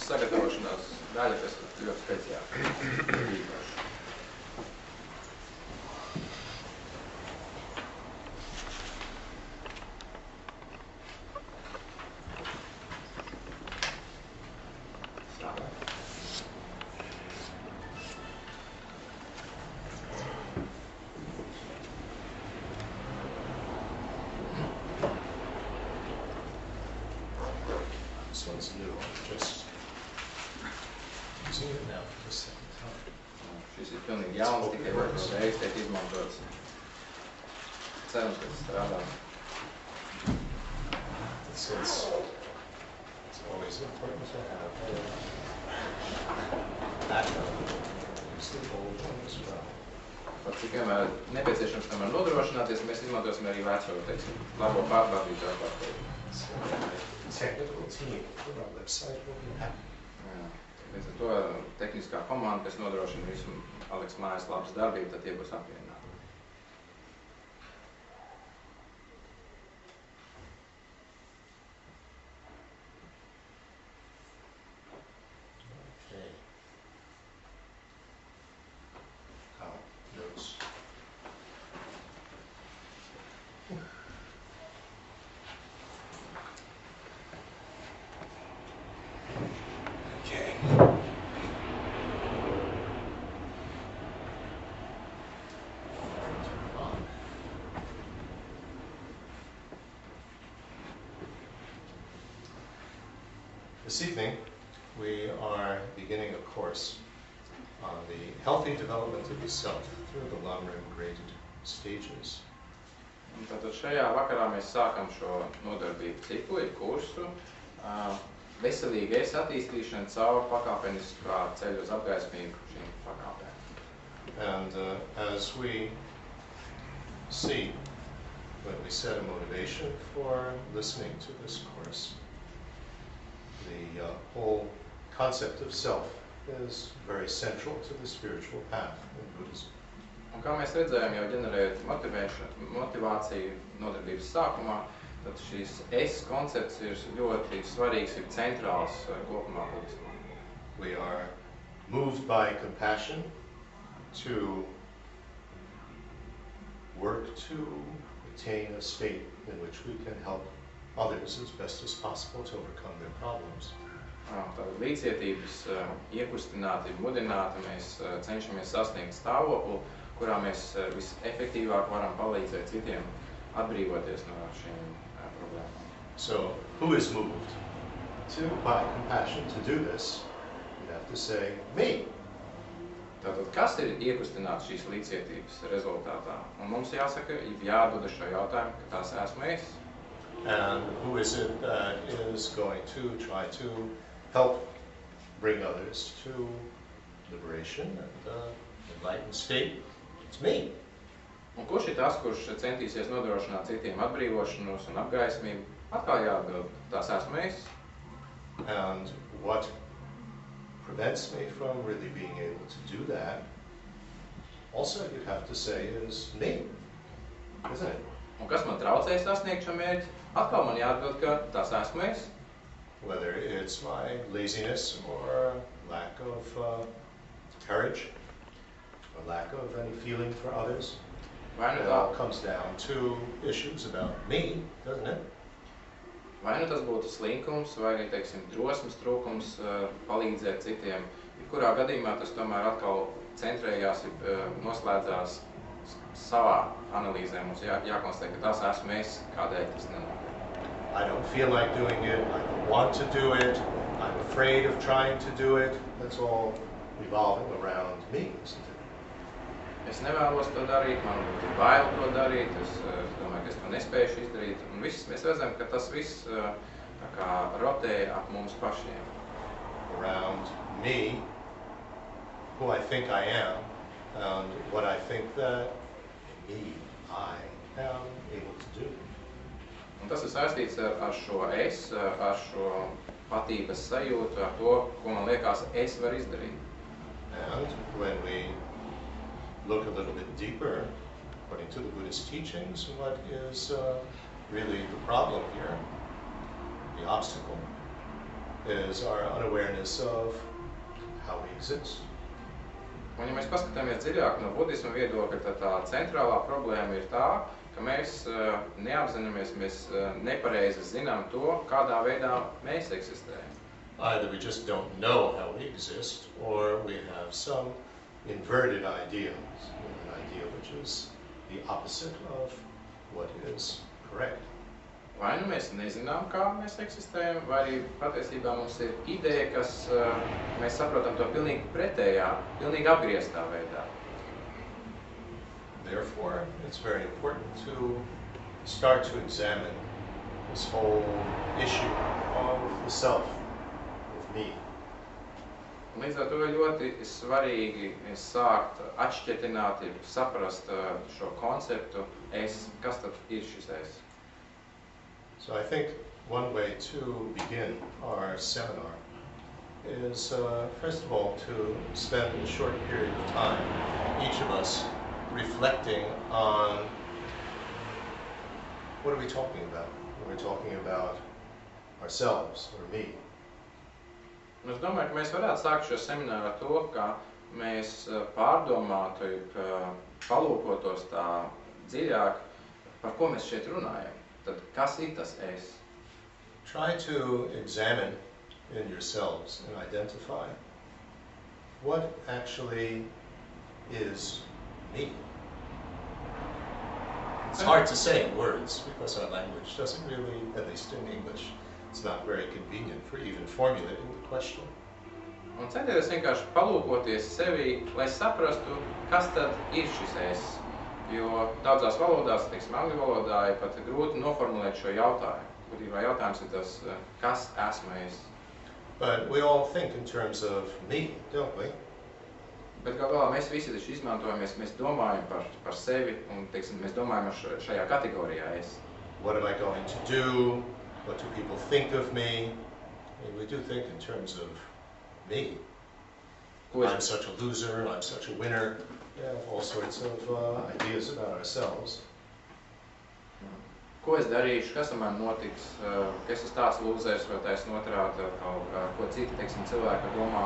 sagatavošanās daļa, kas ļoti speciāla. This one's new. I'm just using it now for the second time. Šis ir pilnīgi jauns, tikai varbūt reiz tiek izmantots. Cerams, ka tas strādā. It's always important to have backup. Use the old one as well. Pat cik vienmēr nepieciešams tomēr nodrošināties, mēs izmantosim arī veco, teiksim, labo pārbaudītāju pārbaudītāju. So the technical team on our website will be happy. Līdz ar to tehniskā komanda, kas nodrošina visu Aleks mājaslapas darbību, tad tie būs apvienāti. Okay. Notes. Okay. This evening, we are beginning a course on the healthy development of the self through the Lamrim graded stages. Un tātad šajā vakarā mēs sākam šo nodarbību ciklu, kursu, veselīgais attīstīšana caur pakāpeniskā ceļu uz apgaismīgu šīm pakāpēm. And as we see, when we set a motivation for listening to this course, the whole concept of self is very central to the spiritual path in Buddhism. Un kā mēs redzējām, jau ģenerējot motivāciju nodarbības sākumā, tad šīs es koncepts ir ļoti svarīgs, ir centrāls kopumā budismā. We are moved by compassion to work to attain a state in which we can help others as best as possible to overcome their problems. Tātad līdzcietības iekustināti, mudināti, mēs cenšamies sasniegt stāvokli, kurā mēs visefektīvāk varam palīdzēt citiem atbrīvoties no šīm problēmām. So, who is moved by compassion to do this? You have to say, me. Tātad, kas ir iekustināts šīs līdzcietības rezultātā? Un mums jāsaka, jādod šo jautājumu, ka tās esmu es. And who is it that is going to try to help bring others to liberation and enlightened state? It's me. Un kurš ir tas, kurš centīsies nodrošināt citiem atbrīvošanos un apgaismību? Atkal jāatbild, tās esmu es. And what prevents me from really being able to do that, also you'd have to say, is me, isn't it? Un kas man traucēja sasniegt šo mērķi? Atkal man jāatbild, ka tās esmu es. Whether it's my laziness or lack of courage, or lack of any feeling for others. It all comes down to issues about me, doesn't it? Vai nu tas būtu slinkums, vai arī, teiksim, drosmes trūkums palīdzēt citiem. Kurā gadījumā tas tomēr atkal centrējās, noslēdzās savā analīzē. Mums jākonstatē, ka tas esmu es, kādēļ tas nenotiek. I don't feel like doing it, I don't want to do it, I'm afraid of trying to do it. That's all revolving around me, isn't it? Es nevēlos to darīt, man būtu bail to darīt, es domāju, ka es to nespējuši izdarīt. Un viss, mēs redzam, ka tas viss tā kā rotē ap mums pašiem. Around me, who I think I am, and what I think that me, I am able to do. Un tas ir saistīts ar šo es, ar šo patības sajūtu, ar to, ko man liekas es varu izdarīt. And when we look a little bit deeper, according to the Buddhist teachings, what is really the problem here, the obstacle, is our unawareness of how we exist. Un, ja mēs paskatāmies dziļāk no budisma viedokļa, tad tā centrālā problēma ir tā, ka mēs neapzināmies, mēs nepareizi zinām to, kādā veidā mēs eksistējam. Either we just don't know how we exist, or we have some inverted idea, an idea which is the opposite of what is correct. Vai nu mēs nezinām, kā mēs eksistējam, vai arī patiesībā mums ir ideja, kas mēs saprotam to pilnīgi pretējā, pilnīgi apgrieztā veidā. Therefore, it's very important to start to examine this whole issue of the self, of me. Līdz ar to ir ļoti svarīgi sākt atšķetināt, saprast šo konceptu es, kas tad ir šis es. So I think one way to begin our seminar is, first of all, to spend a short period of time, each of us, reflecting on what are we talking about when we're talking about ourselves or me. Un es domāju, ka mēs varētu sākt šo semināru ar to, ka mēs pārdomātu, palūkotos tā dziļāk, par ko mēs šeit runājam. Tad kas ir tas es? Try to examine in yourselves and identify what actually is me. It's hard to say in words because our language doesn't really, at least in English, it's not very convenient for even formulating the question. Un centieties vienkārši palūkoties sevi, lai saprastu, kas tad ir šis es. Jo daudzās valodās, teiksim, angļu valodā, ir pat grūti noformulēt šo jautājumu. Būtībā jautājums ir tas, kas esmu es. But we all think in terms of me, don't we? Bet galā mēs visi taču izmantojamies, mēs domājam par sevi un, teiksim, mēs domājam šajā kategorijā es. What am I going to do? What do people think of me? I mean, we do think in terms of me. I'm such a loser, I'm such a winner. We have all sorts of ideas about ourselves. Ko es darīšu, kas ar mani notiks, ka es esmu tāds lūzers vai taisn otrādi, ko citi, teiksim, cilvēki domā,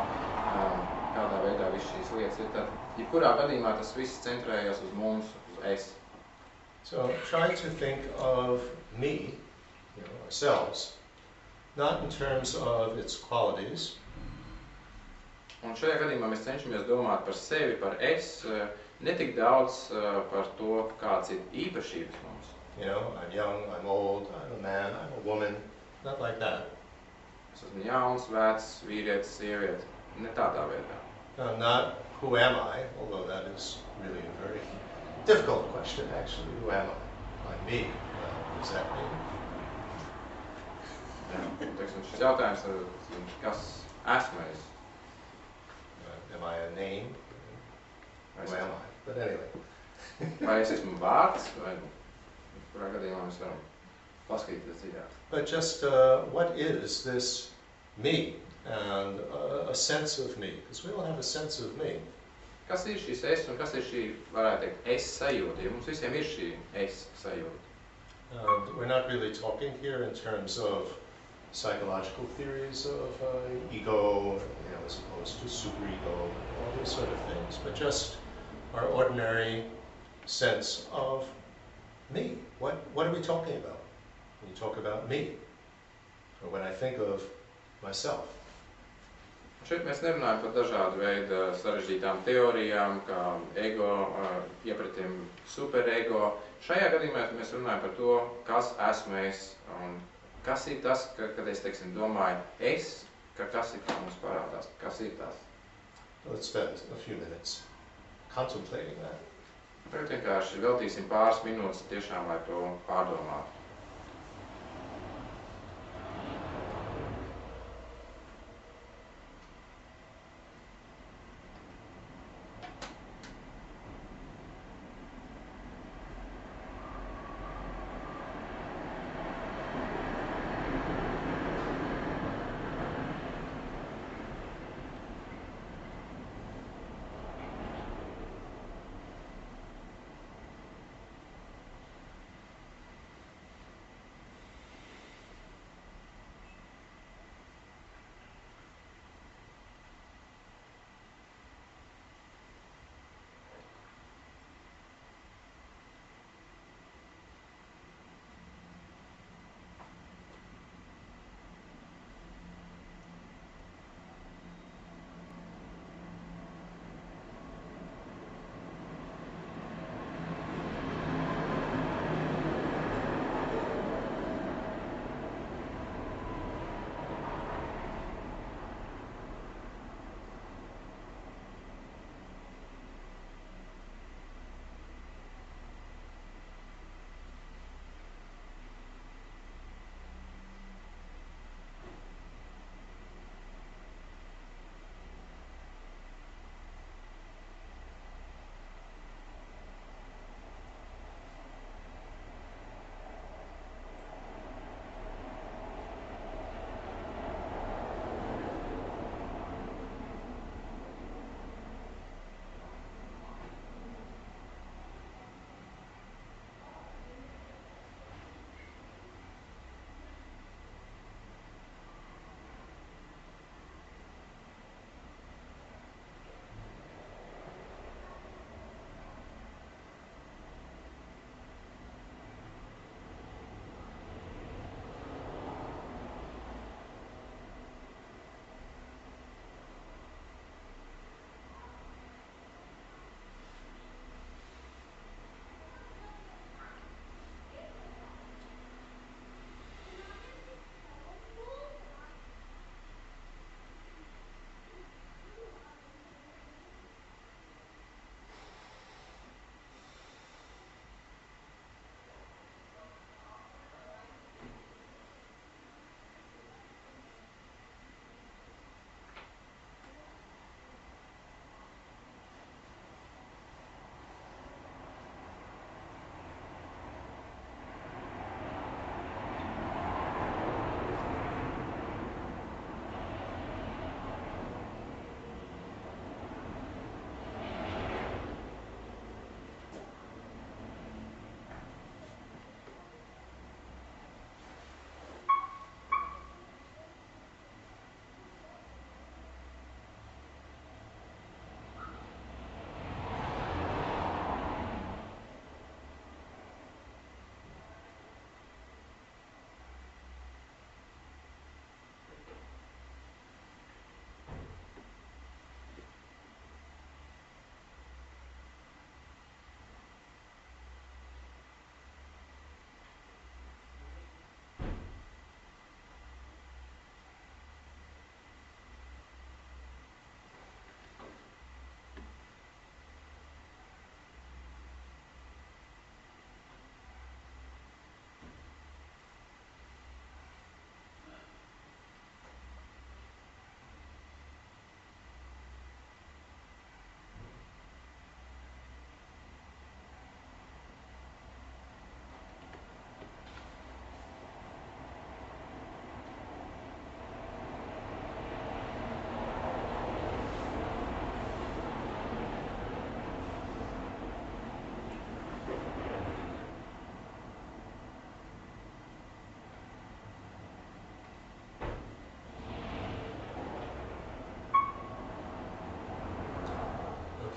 kādā veidā viss šīs lietas ir. Tad, jebkurā gadījumā tas viss centrējas uz mums, uz es. So try to think of me, ourselves, not in terms of its qualities. Un šajā gadījumā mēs cenšamies domāt par sevi, par es, ne tik daudz par to, kāds ir īpašības mums. I'm young, I'm old, I'm a man, I'm a woman, not like that. Es esmu jauns, vecs, vīrietis, sieviete, ne tādā veidā. No, not who am I, although that is really a very difficult question, actually. Who am I? I'm me. What does that mean? Teiksim, šis jautājums ir, kas esmu es? Am I a name? Who am I? But anyway. Vai es esmu vārds, vai kurā gadījumā mēs varam paskatīties dziļāk. But just what is this me and a sense of me? Because we all have a sense of me. Kas ir šis es un kas ir šī, varētu teikt, es sajūta? Jo mums visiem ir šī es sajūta. We're not really talking here in terms of psychological theories of ego, as opposed to superego, all those sort of things, but just our ordinary sense of me. What are we talking about when you talk about me, or when I think of myself? Šeit mēs nerunājam par dažādu veidu sarežģītām teorijām, kā ego, iepratiem superego. Šajā gadījumā mēs runājam par to, kas esmu es, un kas ir tas, kad es, teiksim, domāju es, kas ir, kas mums parādās, kas ir tas. Let's spend a few minutes contemplating that. Tagad vienkārši veltīsim pāris minūtes tiešām, lai to pārdomātu.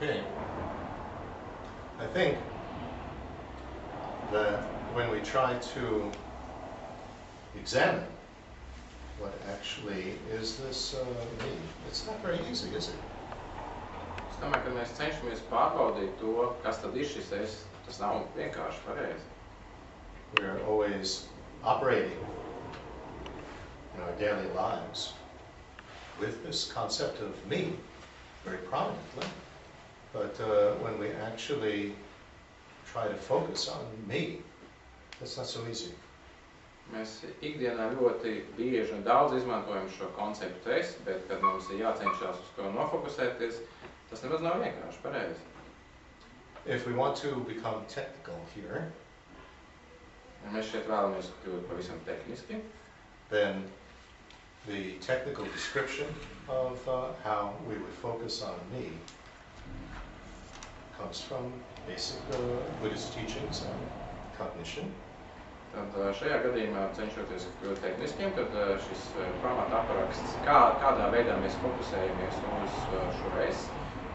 Okay. I think that when we try to examine what actually is this me, it's not very easy, is it? Es domāju, ka mēs cenšamies pārbaudīt to, kas tad ir šis es. Tas nav vienkārši pareizi. We're always operating in our daily lives with this concept of me very prominently. But when we actually try to focus on me, that's not so easy. Mēs ikdienā ļoti bieži un daudz izmantojam šo konceptu es, bet kad mums ir jācenšas uz to nofokusēties, tas nemaz nav vienkārši pareizi. If we want to become technical here, Ja mēs šeit vēlamies kļūt pavisam tehniski, then the technical description of how we would focus on me comes from basic Buddhist teachings on cognition. tad šajā gadījumā cenšoties kļūt tehniskiem, tad šis pamata apraksts, kādā veidā mēs fokusējamies uz šo es,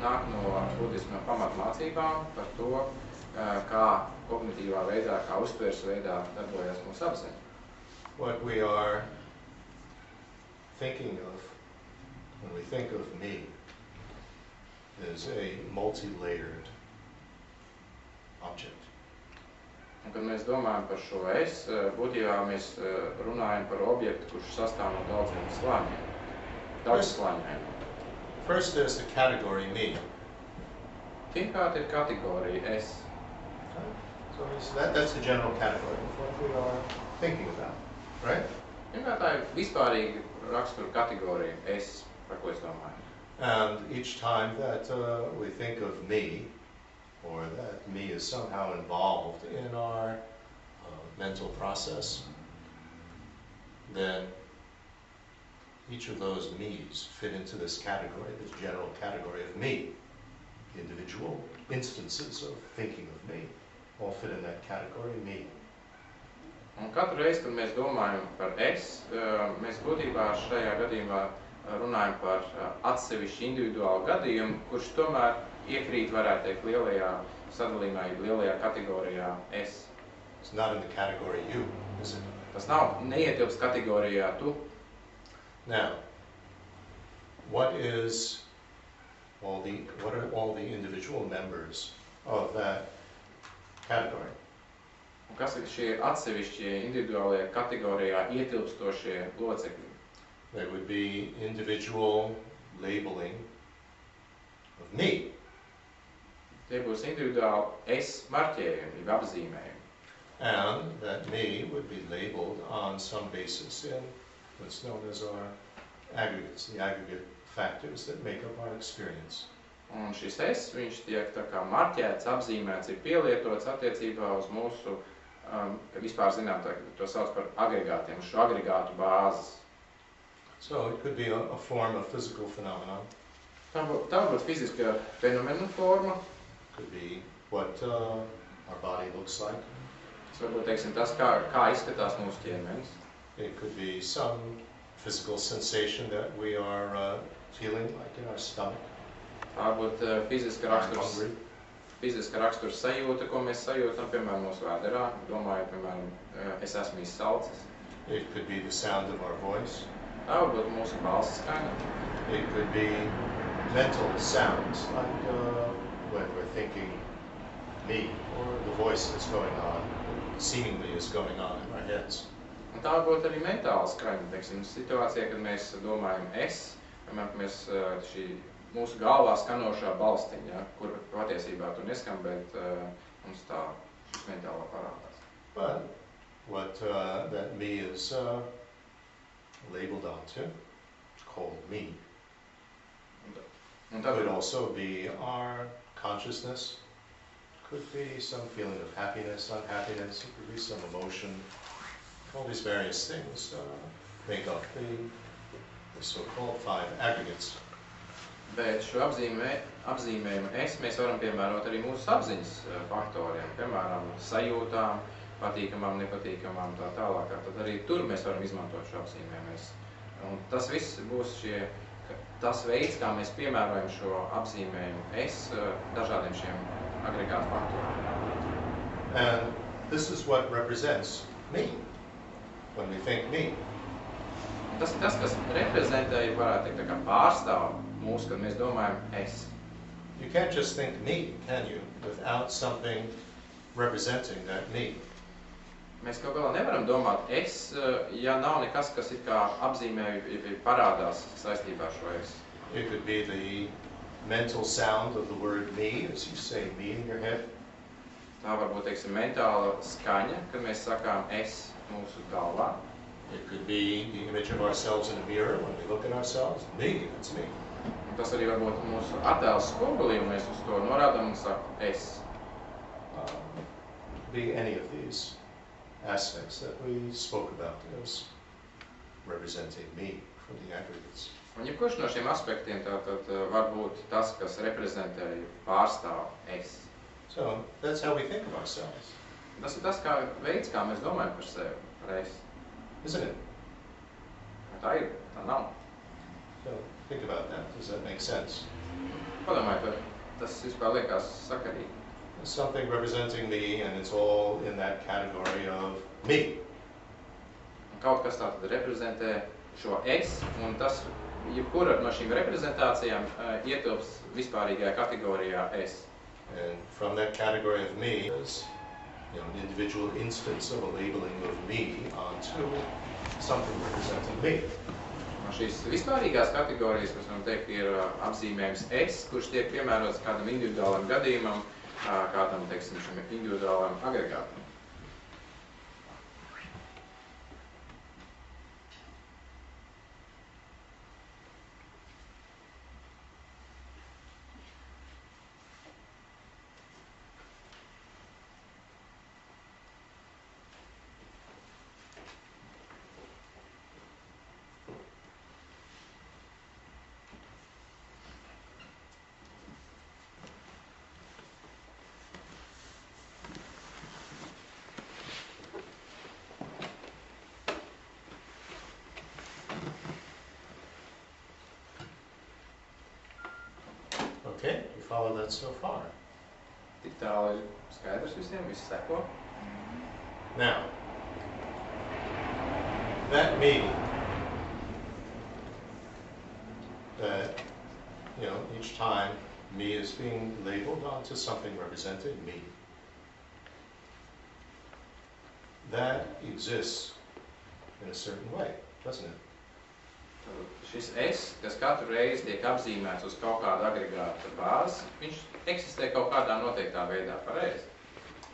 nāk no budisma pamatmācībām par to, kā kognitīvā veidā, kā uztveres veidā darbojas mūsu apziņa. What we are thinking of when we think of me is a multi-layered object. Un, kad mēs domājam par šo es, būtībā mēs runājam par objektu, kurš sastāv no daudziem slāņiem, daudz slāņiem. First there's the category me. Pirmkārt ir kategorija es. So that's the general category of what we are thinking about, right? Pirmkārt tā ir vispārīga rakstura kategorija es, par ko es domāju. And each time that we think of me, or that me is somehow involved in our mental process, then each of those me's fit into this category, this general category of me. Individual instances of thinking of me all fit in that category, me. Un katru reizi, kad mēs domājam par es, mēs būtībā šajā gadījumā runājam par atsevišķu individuālu gadījumu, kurš tomēr iekrīt, varētu teikt, lielajā sadalījumā, lielajā kategorijā es. It's not in the category you, is it? Tas nav neietilpst kategorijā tu. Now, what are all the individual members of that category? Un kas ir šie atsevišķie individuālajā kategorijā ietilpstošie locekļi? They would be individual labeling of me. Tie būs individuāli es marķējumi, jeb apzīmējumi. And that me would be labeled on some basis in what's known as our aggregates, the aggregate factors that make up our experience. Un šis es, viņš tiek tā kā marķēts, apzīmēts, ir pielietots attiecībā uz mūsu, vispār zinām, to sauc par agregātiem, šo agregātu bāzes. So it could be a form of physical phenomenon. Tā būtu fiziska fenomena forma. Could be what our body looks like. Tas varbūt, teiksim, tas, kā izskatās mūsu ķermenis. It could be some physical sensation that we are feeling, like in our stomach. Tā būtu fiziska rakstura sajūta, ko mēs sajūtam, piemēram, mūsu vēderā. Domājot, piemēram, es esmu izsalcis. It could be the sound of our voice. Tā būtu mūsu balss skaņa. It could be mental sounds, like when we're thinking me, or the voice that's going on, seemingly is going on in our heads. Un tā būtu arī mentāla skaņa, teiksim, situācijā, kad mēs domājam es, piemēram, mēs šī mūsu galvā skanošā balstiņa, kur patiesībā tu neskan, bet mums tā šis mentālā parādās. But what that me is labeled onto, called me, could also be our consciousness, could be some feeling of happiness, unhappiness, it could be some emotion. All these various things make up the so-called 5 aggregates. Bet šo apzīmējumu es mēs varam piemērot arī mūsu apziņas faktoriem, piemēram, sajūtām, patīkamām, nepatīkamām, tā tālāk. Tad arī tur mēs varam izmantot šo apzīmējumu es. Un tas viss būs šie tas veids, kā mēs piemērojam šo apzīmējumu es dažādiem šiem agregātu faktoriem. And this is what represents me when we think me. Tas ir tas, kas reprezentē, varētu teikt, tā kā pārstāv mūs, kad mēs domājam es. You can't just think me, can you, without something representing that me. Mēs kaut galā nevaram domāt es, ja nav nekas, kas it kā apzīmē, parādās saistībā ar šo es. It could be the mental sound of the word me, as you say me in your head. Tā varbūt, teiksim, mentāla skaņa, kad mēs sakām es mūsu galvā. It could be the image of ourselves in a mirror when we look at ourselves. Me, that's me. Un tas arī varbūt mūsu attēls spogulī, un mēs uz to norādām un sakām es. Be any of these aspects that we spoke about as representing me from the aggregates. Un jebkurš no šiem aspektiem tātad var būt tas, kas reprezentē, pārstāv es. So that's how we think of ourselves. Tas ir tas veids, kā mēs domājam par sevi, par es. Isn't it? Tā ir, tā nav. So think about that. Does that make sense? Padomājiet, vai tas vispār liekas sakarīgi. There's something representing me, and it's all in that category of me. Kaut kas tātad reprezentē šo es, un tas, jebkura no šīm reprezentācijām ietilps vispārīgajā kategorijā es. And from that category of me is, an individual instance of a labeling of me onto something representing me. Un šīs vispārīgās kategorijas, kas varam teikt, ir apzīmējums es, kurš tiek piemērots kādam individuālam gadījumam, kādam, teiksim, šim individuālam agregātam. Okay, you follow that so far. Tik tālu ir skaidrs visiem, viss seko. Now, that me, that, each time me is being labeled onto something representing me, that exists in a certain way, doesn't it? Šis es, kas katru reizi tiek apzīmēts uz kaut kādu agregātu bāzi, viņš eksistē kaut kādā noteiktā veidā pareizi.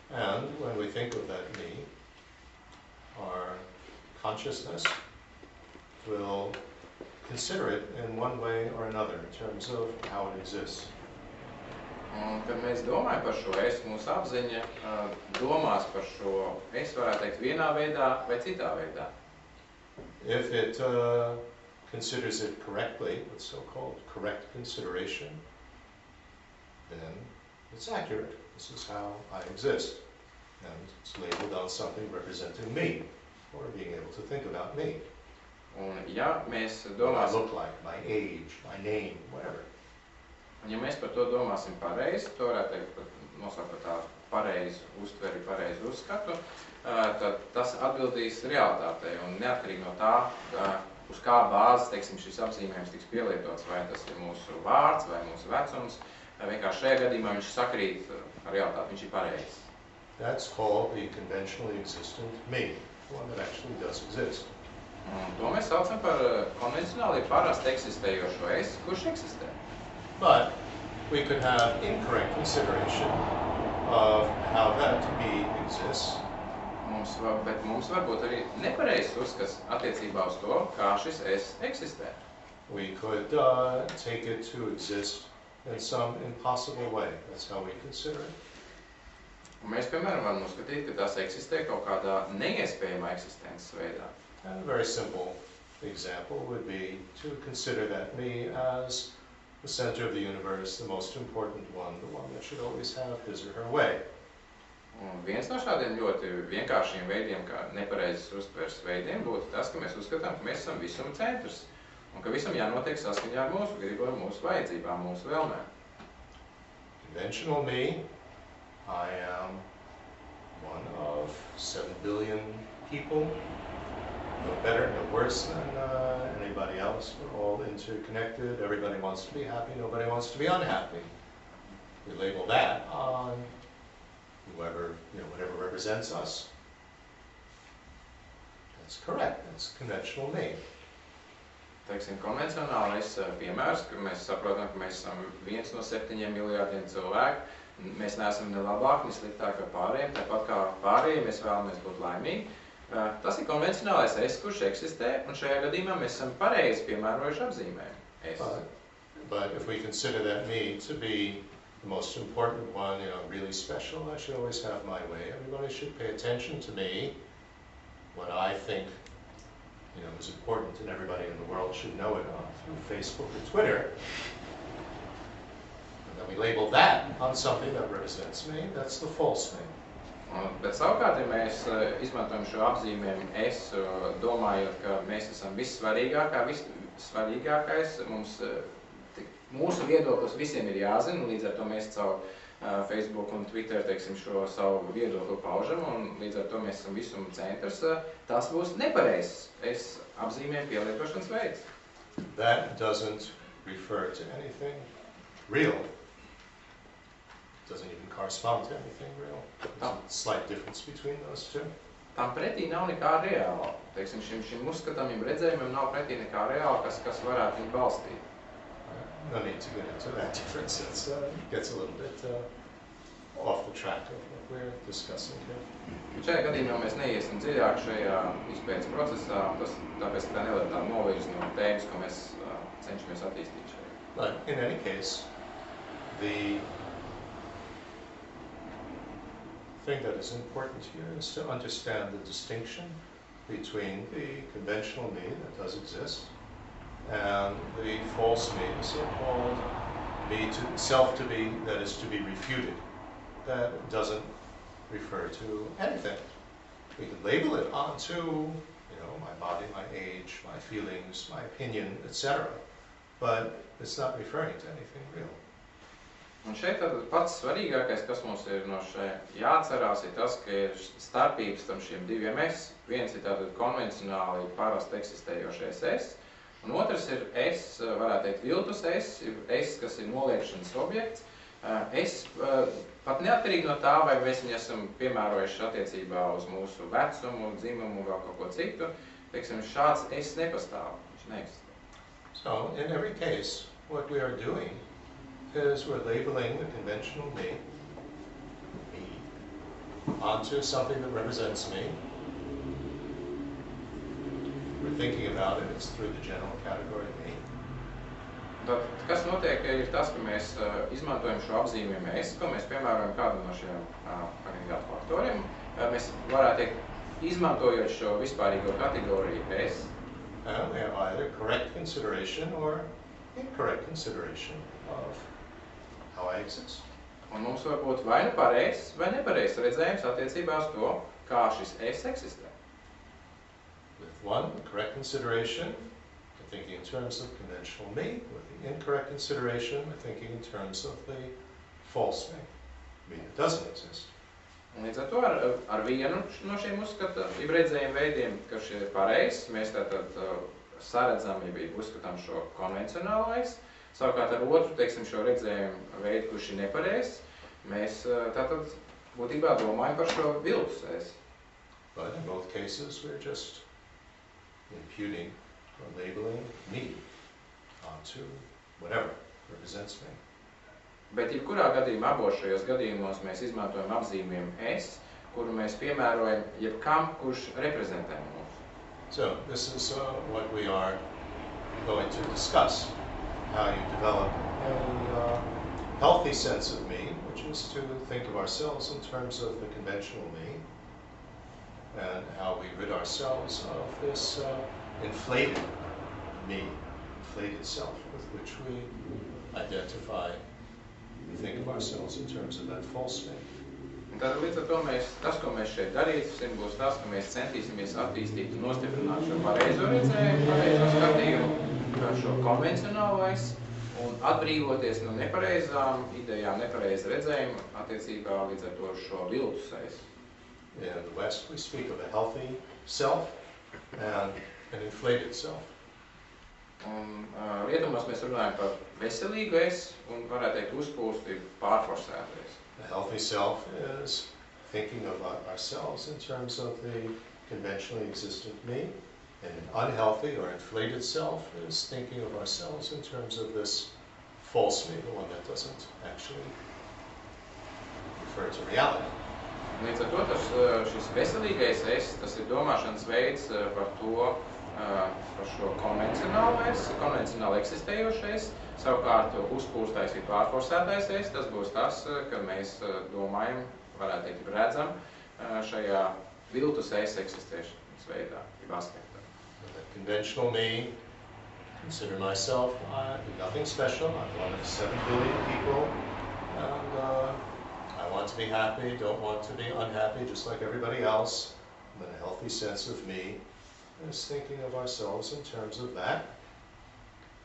And when we think of that me, our consciousness will consider it in one way or another in terms of how it exists. Un, kad mēs domājam par šo es, mūsu apziņa domās par šo es, varētu teikt, vienā veidā vai citā veidā. If it considers it correctly, what's so-called correct consideration, then it's accurate. This is how I exist. And it's labeled on something representing me, or being able to think about me. Un, ja mēs What I domāsim, look like, my age, my name, whatever. un ja mēs par to domāsim pareizi, to varētu teikt, nosaukt par tādu pareizu uztveri, pareizu uzskatu, tad tas atbildīs realitātei. Un neatkarīgi no tā, uz kā bāzes, teiksim, šis apzīmējums tiks pielietots, vai tas ir mūsu vārds vai mūsu vecums, vienkārši šajā gadījumā viņš sakrīt ar realitāti, viņš ir pareizs. That's called the conventionally existent me, the one that actually does exist. Un to mēs saucam par konvencionāli parasti eksistējošo es, kurš eksistē. But we could have incorrect consideration of how that me exists. Bet mums var būt arī nepareizs uzskats attiecībā uz to, kā šis es eksistē. We could take it to exist in some impossible way. That's how we consider it. Un mēs, piemēram, varam uzskatīt, ka tas eksistē kaut kādā neiespējamā eksistences veidā. And a very simple example would be to consider that me as the center of the universe, the most important one, the one that should always have his or her way. Un viens no šādiem ļoti vienkāršiem veidiem, kā nepareizes uztveres veidiem, būtu tas, ka mēs uzskatām, ka mēs esam visuma centrs. Un ka visam jānotiek saskaņā ar mūsu gribu, ar mūsu vajadzībām, mūsu vēlmēm. Conventional me, I am one of 7 billion people, no better, no worse than anybody else. We're all interconnected, everybody wants to be happy, nobody wants to be unhappy. We label that on whoever, whatever represents us. That's correct, that's conventional me. Teiksim, konvencionālais piemērs, ka mēs saprotam, ka mēs esam 1 no 7 miljārdiem cilvēku. Mēs neesam ne labāk, ne sliktāk par pārējiem, tāpat kā pārējiem mēs vēlamies būt laimīgi. Tas ir konvencionālais es, kurš eksistē, un šajā gadījumā mēs esam pareizi piemērojuši apzīmējumu es. But if we consider that me to be the most important one, really special, I should always have my way. Everybody should pay attention to me, what I think is important, and everybody in the world should know it through Facebook or Twitter. And then we label that on something that represents me, that's the false me. Bet savukārt, ja mēs izmantojam šo apzīmējumu es, domājot, ka mēs esam vissvarīgākais, mūsu viedoklis visiem ir jāzina, līdz ar to mēs caur Facebook un Twitter, teiksim, šo savu viedokli paužam, un līdz ar to mēs esam visuma centrs, tas būs nepareizs es apzīmējumu pielietošanas veids. That doesn't refer to anything real. It doesn't even correspond to anything real. There's a slight difference between those two. Tam pretī nav nekā reāla. Teiksim, šim uzskatāmiem redzējumiem nav pretī nekā reāla, kas varētu viņu balstīt. No need to get into that difference. It gets a little bit off the track of what we're discussing here. Šajā gadījumā mēs neiesim dziļāk šajā izpētes procesā, tāpēc tā neliek tā novirz no tēmas, ko mēs cenšamies attīstīt šajā. But in any case, the thing that is important here is to understand the distinction between the conventional me that does exist and the false me, the so-called me to self to be, that is to be refuted, that doesn't refer to anything. We can label it onto, my body, my age, my feelings, my opinion, etc. But it's not referring to anything real. Un šeit tad pats svarīgākais, kas mums ir no šeit jāatcerās, ir tas, ka ir starpības tam šiem diviem es. Viens ir tātad konvencionāli parasti eksistējošais es, un otrs ir es, varētu teikt, viltus es, kas ir noliekšanas objekts. Es pat neatkarīgi no tā, vai mēs viņu esam piemērojuši attiecībā uz mūsu vecumu, dzimumu, vēl kaut ko citu, teiksim, šāds es nepastāv, viņš neeksistē. So, in every case, what we are doing is we're labeling the conventional me, onto something that represents me. We're thinking about it, it's through the general category me. Tad, kas notiek, ir tas, ka mēs izmantojam šo apzīmējumu es, ko mēs piemērojam kādam no šiem agregātu faktoriem. Mēs varētu teikt, izmantojot šo vispārīgo kategoriju es. And we have either correct consideration or incorrect consideration of how I exist. Un mums var būt vai nu pareizs, vai nepareizs redzējums attiecībā uz to, kā šis es eksistē. With one, the correct consideration, we're thinking in terms of conventional me. With the incorrect consideration, we're thinking in terms of the false me that doesn't exist. Un līdz ar to ar vienu no šiem uzskata, redzējumu veidiem, ka šie ir pareizs, mēs tātad saredzam, uzskatām šo konvencionālais. Savukārt ar otru, teiksim, šo redzējumu veidu, kurš ir nepareizs, mēs tātad būtībā domājam par šo viltus es. But in both cases, we're just imputing or labeling me onto whatever represents me. Bet jebkurā gadījumā, abos šajos gadījumos mēs izmantojam apzīmējumu es, kuru mēs piemērojam jebkam, kurš reprezentē mūs. So this is what we are going to discuss. How you develop a healthy sense of me, which is to think of ourselves in terms of the conventional me, and how we rid ourselves of this inflated me, inflated self, with which we identify, we think of ourselves in terms of that false me. Un tad līdz ar to tas, ko mēs šeit darīsim, būs tas, ka mēs centīsimies attīstīt un nostiprināt šo pareizo redzējumu, pareizo skatījumu, šo konvencionālais un atbrīvoties no nepareizām idejām, nepareiza redzējuma attiecībā līdz ar to šo viltus es. In the West, we speak of a healthy self and an inflated self. Un rietumos mēs runājam par veselīgu es un varētu teikt uzpūsti pārforsētais. A healthy self is thinking of ourselves in terms of the conventionally existent me. And an unhealthy or inflated self is thinking of ourselves in terms of this false me, the one that doesn't actually refer to reality. Līdz ar to tas, šis veselīgais es, tas ir domāšanas veids par to, par šo konvencionāli eksistējošais, savukārt uzpūstais ir pārforsētais es, tas būs tas, ka mēs domājam, varētu teikt, redzam šajā viltus es eksistēšanas veidā, jeb aspektā. The conventional me, consider myself nothing special. I'm one of 7 billion people, and I want to be happy, don't want to be unhappy, just like everybody else. And then a healthy sense of me is thinking of ourselves in terms of that.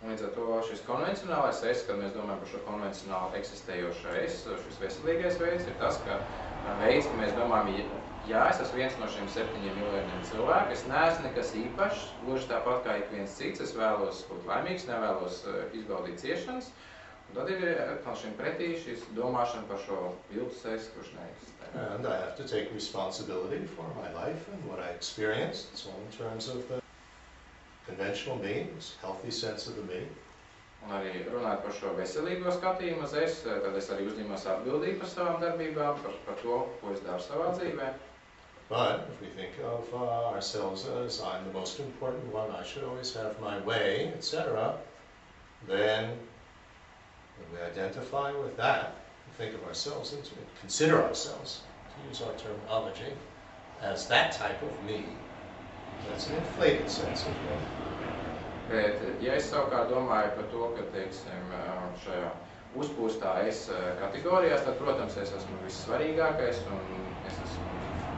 Un līdz ar to šis konvencionālais es, kad mēs domājam par šo konvencionāli eksistējošo es, šis veselīgais veids ir tas, ka veids, ka mēs domājam, jā, es esmu viens no šiem 7 miljoniem cilvēku, es neesmu nekas īpašs, gluži tāpat kā ik viens cits, es vēlos būt laimīgs, nevēlos izbaudīt ciešanas, un tad ir šim pretī šis domāšana par šo viltus es, kurš neeksistē. And I have to take responsibility for my life and what I experienced, so in terms of the conventional me, this healthy sense of the me. Un arī runājot par šo veselīgo skatījumu uz es, tad es arī uzņemos atbildību par savām darbībām, par to, ko es daru savā dzīvē. But if we think of ourselves as I'm the most important one, I should always have my way, etc., then when we identify with that, we think of ourselves and consider ourselves, to use our terminology, as that type of me. That's an inflated sense of me. Bet, ja es savukārt domāju par to, ka, teiksim, šajā uzpūstā es kategorijās, tad, protams, es esmu vissvarīgākais un es esmu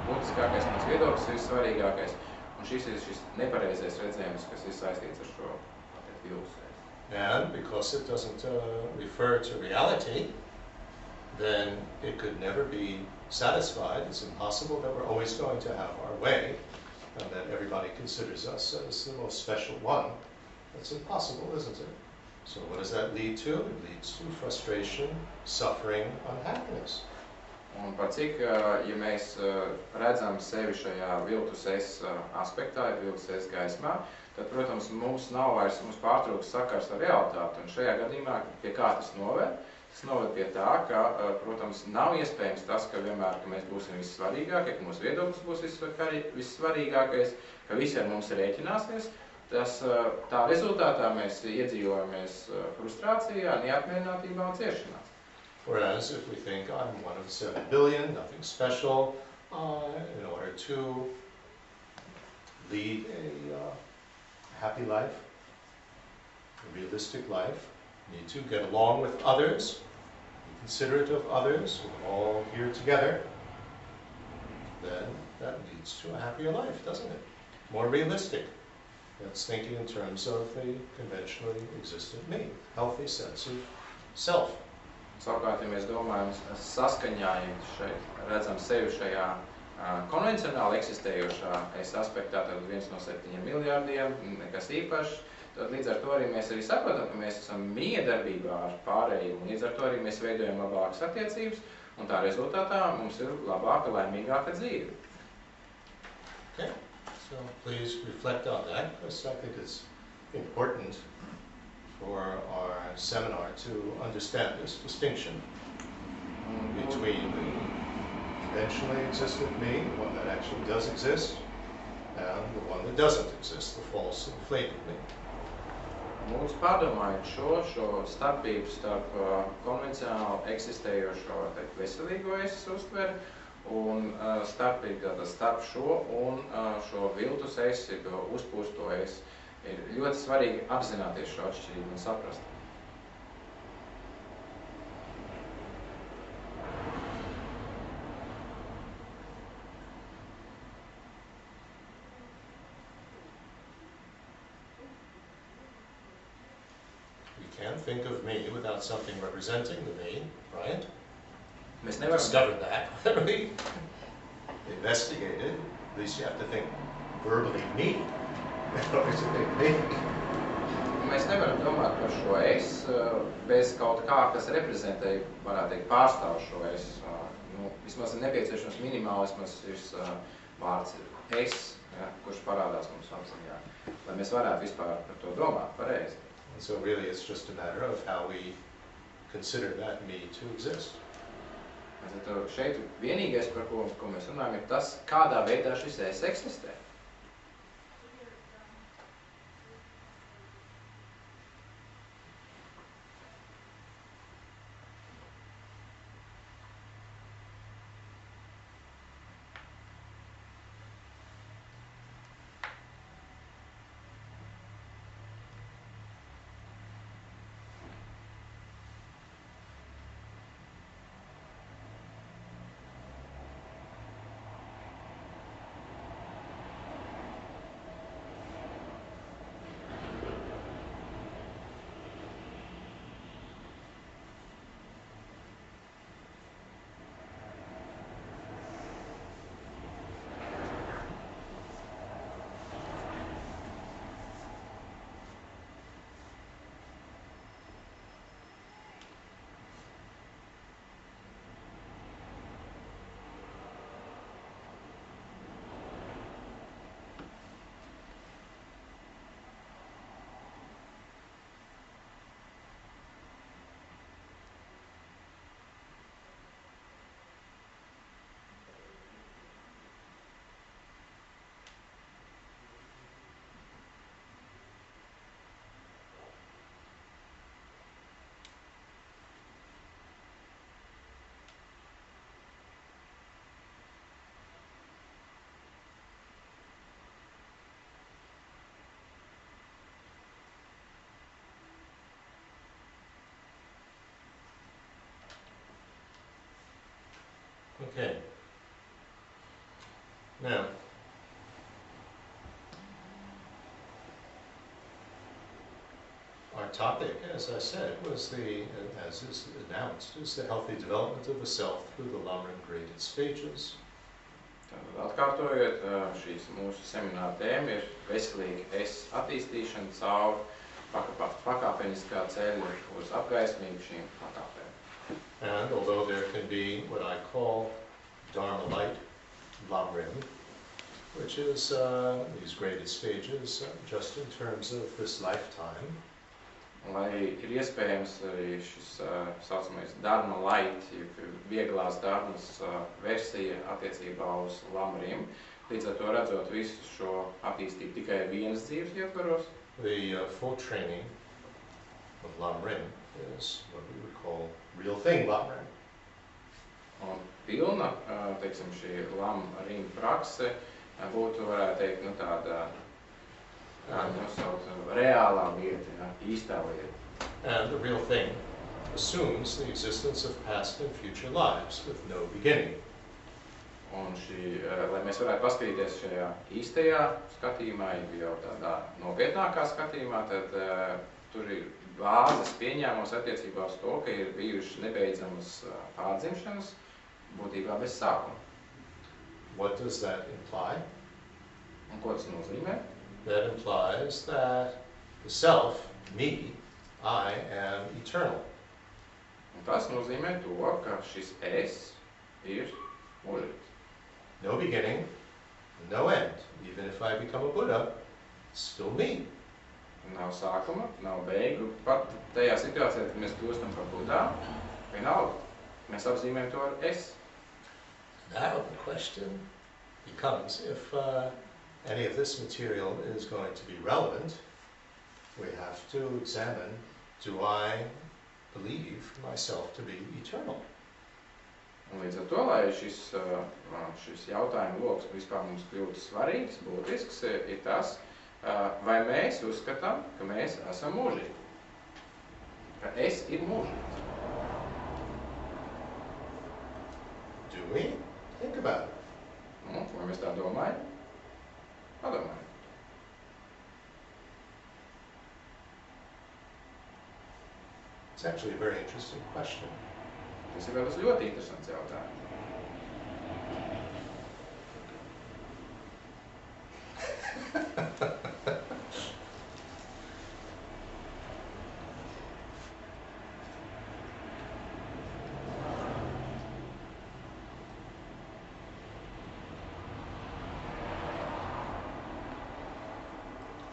būtiskākais, mans viedoklis ir vissvarīgākais. Un šis ir šis nepareizais redzējums, kas ir saistīts ar šo viltus. And because it doesn't refer to reality, then it could never be satisfied. It's impossible that we're always going to have our way and that everybody considers us as the most special one. That's impossible, isn't it? So what does that lead to? It leads to frustration, suffering, unhappiness. Un par cik, ja mēs redzam sevi šajā viltus es aspektā, viltus es gaismā, tad, protams, mums pārtrūks sakars ar realitāti. Un šajā gadījumā, pie kā tas noved? Tas noved pie tā, ka, protams, nav iespējams tas, ka vienmēr, ka mēs būsim vissvarīgākie, ka mūsu viedoklis būs vissvarīgākais, ka visi ar mums rēķināsies. Tā rezultātā mēs iedzīvojamies frustrācijā, neapmierinātībā un ciešanā. Whereas if we think I'm one of 7 billion, nothing special, in order to lead a happy life, a realistic life, need to get along with others, be considerate of others, we're all here together, then that leads to a happier life, doesn't it? More realistic. That's thinking in terms of the conventionally existent me, healthy sense of self. Savukārt, ja mēs domājam saskaņā, ja redzam sevi šajā konvencionāli eksistējošā es aspektā, tad viens no 7 miljārdiem, nekas īpašs, tad līdz ar to arī mēs arī saprotam, ka mēs esam miedarbībā ar pārējiem, un līdz ar to arī mēs veidojam labākas attiecības, un tā rezultātā mums ir labāka, laimīgāka dzīve. Okay, so please reflect on that, because I think it's important for our seminar to understand this distinction between the conventionally existent me, the one that actually does exist, and the one that doesn't exist, the false, inflated me. Mums pārdomājot šo starpību starp konvencionāli eksistējošo veselīgo es uztveri un starpību starp šo un šo viltus es, uzpūsto es. Ir ļoti svarīgi apzināties šo atšķirību un saprast. can't think of me without something representing the me, right? Mēs We nevaram, discovered that. We investigated. At least you have to think verbally me in order to think me. mēs nevaram domāt par šo es bez kaut kā, kas reprezentē, varētu teikt, pārstāv šo es. Nu, vismaz ir nepieciešams minimāli, vismaz šis vārds ir es, ja, kurš parādās mums apziņā, lai mēs varētu vispār par to domāt pareizi. And so really it's just a matter of how we consider that me to exist. Šeit vienīgais, par ko mēs runājam, ir tas, kādā veidā šis es eksistē. Okay. Now, our topic, as I said, was as is announced, is the healthy development of the self through the Lamrim graded stages. Atkārtojot, šīs mūsu semināra tēma ir veselīga es attīstīšana caur pakāpeniskā ceļa uz apgaismīgu šīm pakāpēm. And although there can be what I call Dharma light Lamrim, which is these graded stages just in terms of this lifetime. Lai ir iespējams arī šis saucamais Dharma light, vieglās dharmas versija attiecībā uz Lamrim, līdz ar to redzot visu šo attīstību tikai vienas dzīves ietvaros. The full training of Lamrim is what we would call real thing Lamrim. Un pilna, teiksim, šī Lamrim prakse būtu, varētu teikt, nu tāda reālā lieta, ja, īstā lieta. And the real thing assumes the existence of past and future lives with no beginning. Un šī, lai mēs varētu paskatīties šajā īstajā skatījumā, jau tādā nopietnākā skatījumā, tad tur ir bāzes pieņēmums attiecībā uz to, ka ir bijušas nebeidzamas pārdzimšanas, būtībā bez sākuma. What does that imply? Un ko tas nozīmē? That implies that the self, me, I am eternal. Un tas nozīmē to, ka šis es ir mūžīgs. No beginning, no end. Even if I become a Buddha, it's still me. Nav sākuma, nav beigu. Pat tajā situācijā, kad mēs kļūstam par Budā, vienalga. Mēs apzīmējam to ar es. Now the question becomes, if any of this material is going to be relevant, we have to examine, do I believe myself to be eternal? Un līdz ar to, lai šis jautājuma loks vispār mums kļūtu svarīgs, būtisks, ir tas, vai mēs uzskatām, ka mēs esam mūžīgi. Ka es ir mūžīgs. Do we? Think about it. Nu, vai mēs tā domājam? Padomājam. It's actually a very interesting question. Tas ir tas ļoti interesants jautājums.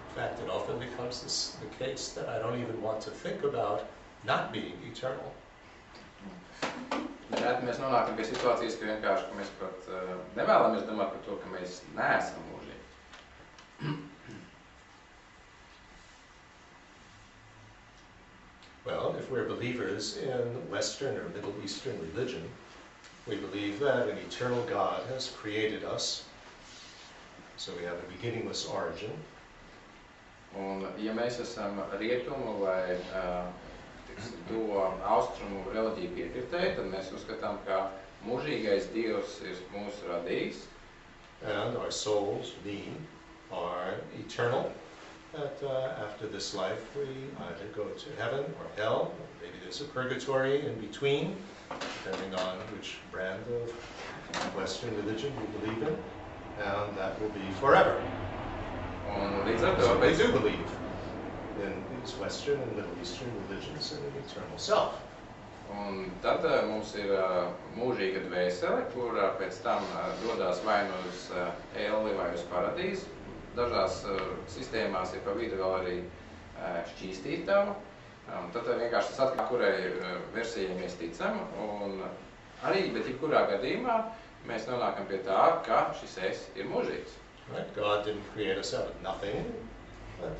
In fact, it often becomes the case that I don't even want to think about not being eternal. Tad mēs nonākam pie situācijas, ka vienkārši mēs pat nevēlamies domāt par to, ka mēs neesam mūžīgi. Well, if we're believers in Western or Middle Eastern religion, we believe that an eternal God has created us. So we have a beginningless origin. Un, ja mēs esam rietumu vai to austrumu reliģiju piekritēji, tad mēs uzskatām, ka mūžīgais Dievs ir mūsu radījis. And our souls, we, are eternal. That after this life we either go to heaven or hell, or maybe there's a purgatory in between, depending on which brand of Western religion you believe in, and that will be forever. Un līdz ar to So we do believe in these Western and Middle Eastern religions and an eternal self. Un tad mums ir mūžīga dvēsele, kur pēc tam dodās vai nu uz elli vai uz paradīzi. Dažās sistēmās ir pa vidu vēl arī šķīstītava. Tad vienkārši tas atkal, kurai versijai mēs ticam. Un arī, bet jebkurā gadījumā mēs nonākam pie tā, ka šis es ir mūžīgs. Right? God didn't create us out of nothing, but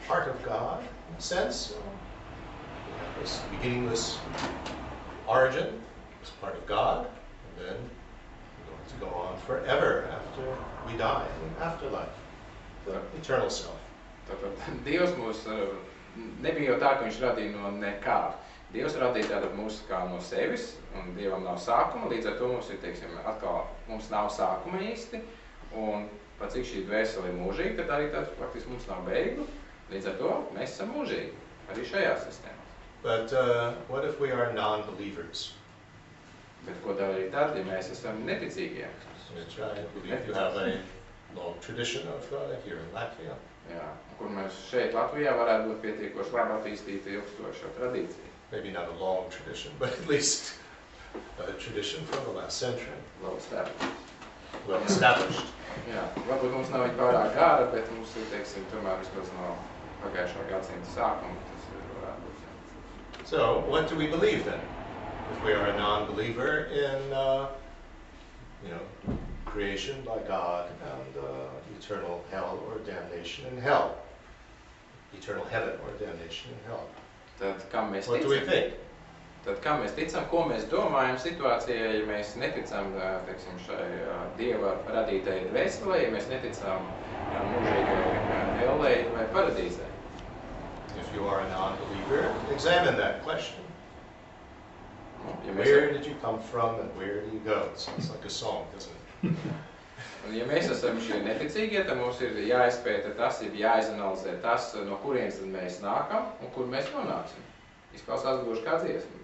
part of God, in a sense. We have this beginningless origin, it's part of God, and then we're going to go on forever after we die, in afterlife, the eternal self. Tātad Dievs mūs nebija jau tā, ka viņš radīja no nekā. Dievs radīja tātad mūs kā no sevis, un Dievam nav sākuma, līdz ar to mums ir, teiksim, atkal mums nav sākuma īsti, un pat cik šī dvēsele ir mūžīga, tad arī tad faktiski mums nav beigu, līdz ar to mēs esam mūžīgi, arī šajā sistēmā. But what if we are non-believers? Bet ko darīt tad, ja mēs esam neticīgie? Which I believe you have a long tradition of here in Latvia. Jā, kur mēs šeit Latvijā varētu būt pietiekoši labi attīstīta ilgstoša tradīcija. Maybe not a long tradition, but at least a tradition from the last century. Well established. Well established. Jā, varbūt mums nav viņa pārāk gara, bet mums ir, teiksim, tomēr vismaz no pagājušā gadsimta sākuma, tas varētu būt. Jā. So, what do we believe then? If we are a non-believer in, creation by God and eternal hell or damnation in hell, eternal heaven or damnation in hell. Tad kam mēs What do we ticam? think? Tad kam mēs ticam, ko mēs domājam situācijā, ja mēs neticam, teiksim, šai Dieva radītajai dvēselē, ja mēs neticam mūžīgai ellei vai paradīzē? If you are a non-believer, examine that question. Ja Where did you come from and where do you go? It sounds like a song, doesn't it? Un ja mēs esam šie neticīgie, tad mums ir jāizpēta tas, ir jāizanalizē tas, no kurienes tad mēs nākam un kur mēs nonāksim. Izklausās gluži kā dziesma.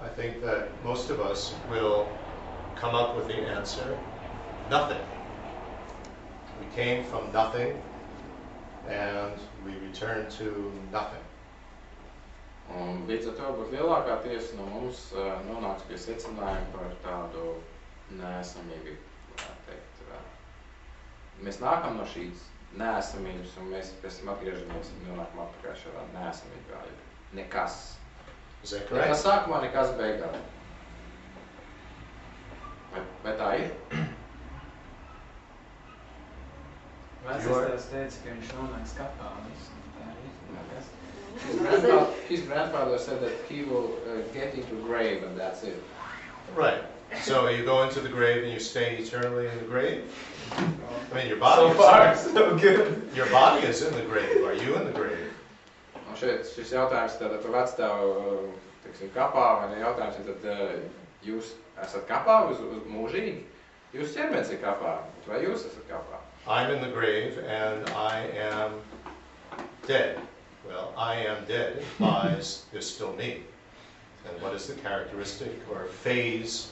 I think that most of us will come up with the answer, nothing. We came from nothing and we return to nothing. Un līdz ar to varbūt lielākā tiesa no mums nonāks pie secinājuma par tādu neesamību, varētu teikt. Mēs nākam no šīs neesamības, un mēs pēc tam atgriežamies un nonākam atpakaļ šādā neesamībā. Nekas. Nekas sākumā, nekas beigās. Vai tā ir? Vecais teica, ka viņš nonāks kapā. Tā ir. His grandfather said that he will get into the grave and that's it. Right. So you go into the grave and you stay eternally in the grave? I mean, your body So far, so good. Your body is in the grave. Are you in the grave? Un šis jautājums tātad par vecstāvu, teiksim, kapā, vai ne jautājums, tad jūs esat kapā uz mūžīgi? Jūs ķermenis ir kapā, vai jūs esat kapā? I'm in the grave and I am dead. Well, I am dead implies there's still me. And what is the characteristic or phase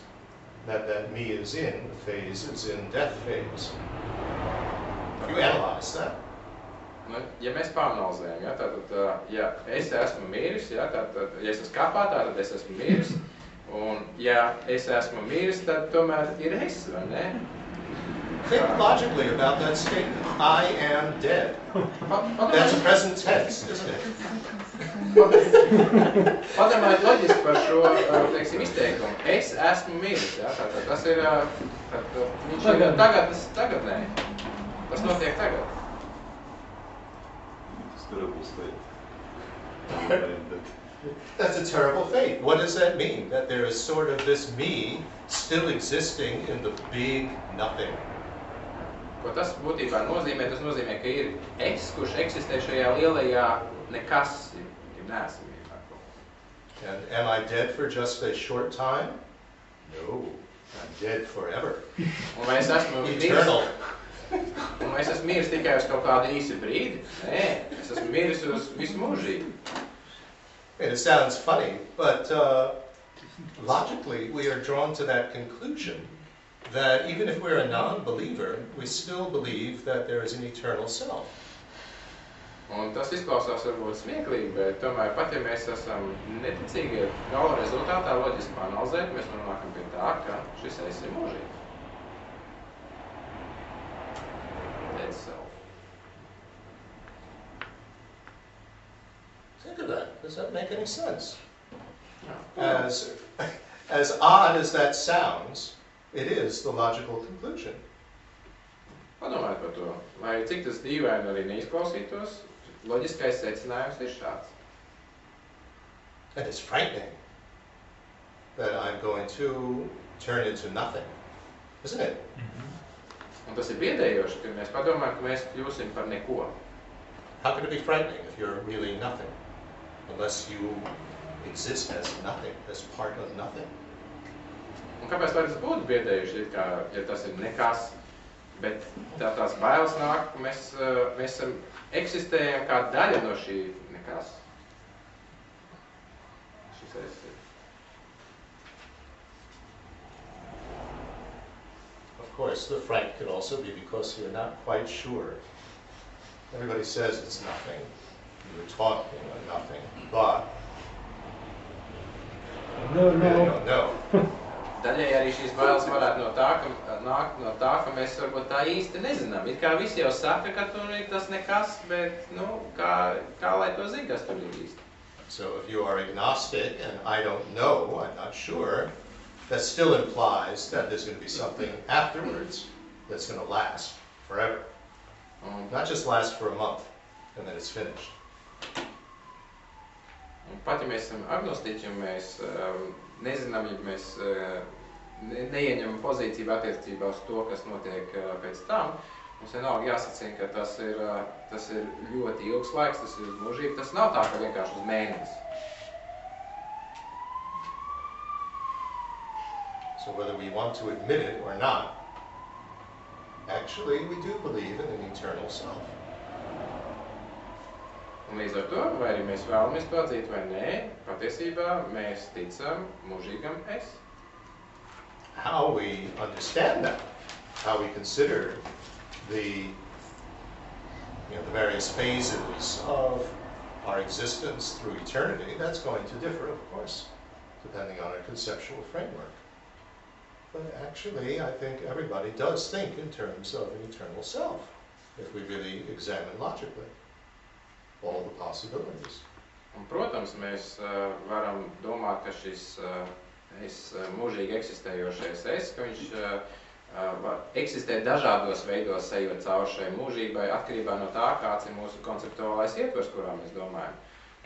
that me is in? The phase is in death phase. You analyze that. Nu, ja mēs pāranalizējam, ja, tātad, ja es esmu miris, ja, tātad, ja es esmu kapā, tad es esmu miris. Un ja es esmu miris, tad tomēr ir es, vai ne? Think logically about that statement. I am dead. That's present tense, isn't it? Padomājiet loģiski par šo, teiksim, izteikumu. Es esmu miris, ja, tātad tas ir, viņš ir tagadnē. Tas notiek tagad. That's a terrible fate. What does that mean? That there is sort of this me still existing in the big nothing. Ko tas būtībā nozīmē? Tas nozīmē, ka ir es, kurš eksistē šajā lielajā nekas, ir neesamībā. And am I dead for just a short time? No, I'm dead forever. Un vai es esmu Eternal. Un vai es esmu miris tikai uz kaut kādu īsu brīdi? Nē, es esmu miris uz visu mūžību. And it sounds funny, but logically we are drawn to that conclusion that even if we're a non-believer, we still believe that there is an eternal self. Un tas izklausās varbūt smieklīgi, bet tomēr pat ja mēs esam neticīgi, gala rezultātā loģiski analizēt, mēs nonākam pie tā, ka šis es ir mūžīgs. Dead self. Think of that. Does that make any sense? Jā. As odd as that sounds, it is the logical conclusion. Padomājiet par to. Lai cik tas dīvaini arī neizklausītos, loģiskais secinājums ir šāds. And it's frightening that I'm going to turn into nothing, isn't it? Un tas ir biedējoši, ka mēs padomājam, ka mēs kļūsim par neko. How can it be frightening if you're really nothing? Unless you exist as nothing, as part of nothing. Un kāpēc tas būtu biedējuši, ja tas ir nekas, bet tās bailes nāk, ka mēs eksistējam kā daļa no šī nekas. Šis es ir. Of course, the fright could also be because you're not quite sure. Everybody says it's nothing. You're talking about nothing, but No. really don't know. Daļai arī šīs bailes varētu nākt no tā, ka mēs varbūt tā īsti nezinām. It kā visi jau saka, ka tur ir tas nekas, bet, kā lai to zina, kas tur ir īsti? So if you are agnostic and I don't know, I'm not sure, that still implies that there's going to be something afterwards that's going to last forever. Not just last for a month and then it's finished. Un pat ja mēs esam agnostiķi un mēs nezinām, ja mēs neieņemam pozīciju attiecībā uz to, kas notiek pēc tam, mums vienalga jāsacina, ka tas ir ļoti ilgs laiks, tas ir uz mūžību, tas nav tā, ka vienkārši uz mēnesi. So whether we want to admit it or not, actually we do believe in an eternal self. Un līdz ar to, vai arī mēs vēlamies to atzīt vai nē, patiesībā mēs ticam mūžīgam es. How we understand that, how we consider the various phases of our existence through eternity, that's going to differ, of course, depending on our conceptual framework. But actually, I think everybody does think in terms of an eternal self, if we really examine logically all the possibilities. Un, protams, mēs varam domāt, ka šis mūžīgi eksistējošais ka viņš var eksistēt dažādos veidos, ejot cauri šai mūžībai, atkarībā no tā, kāds ir mūsu konceptuālais ietvers, kurā mēs domājam.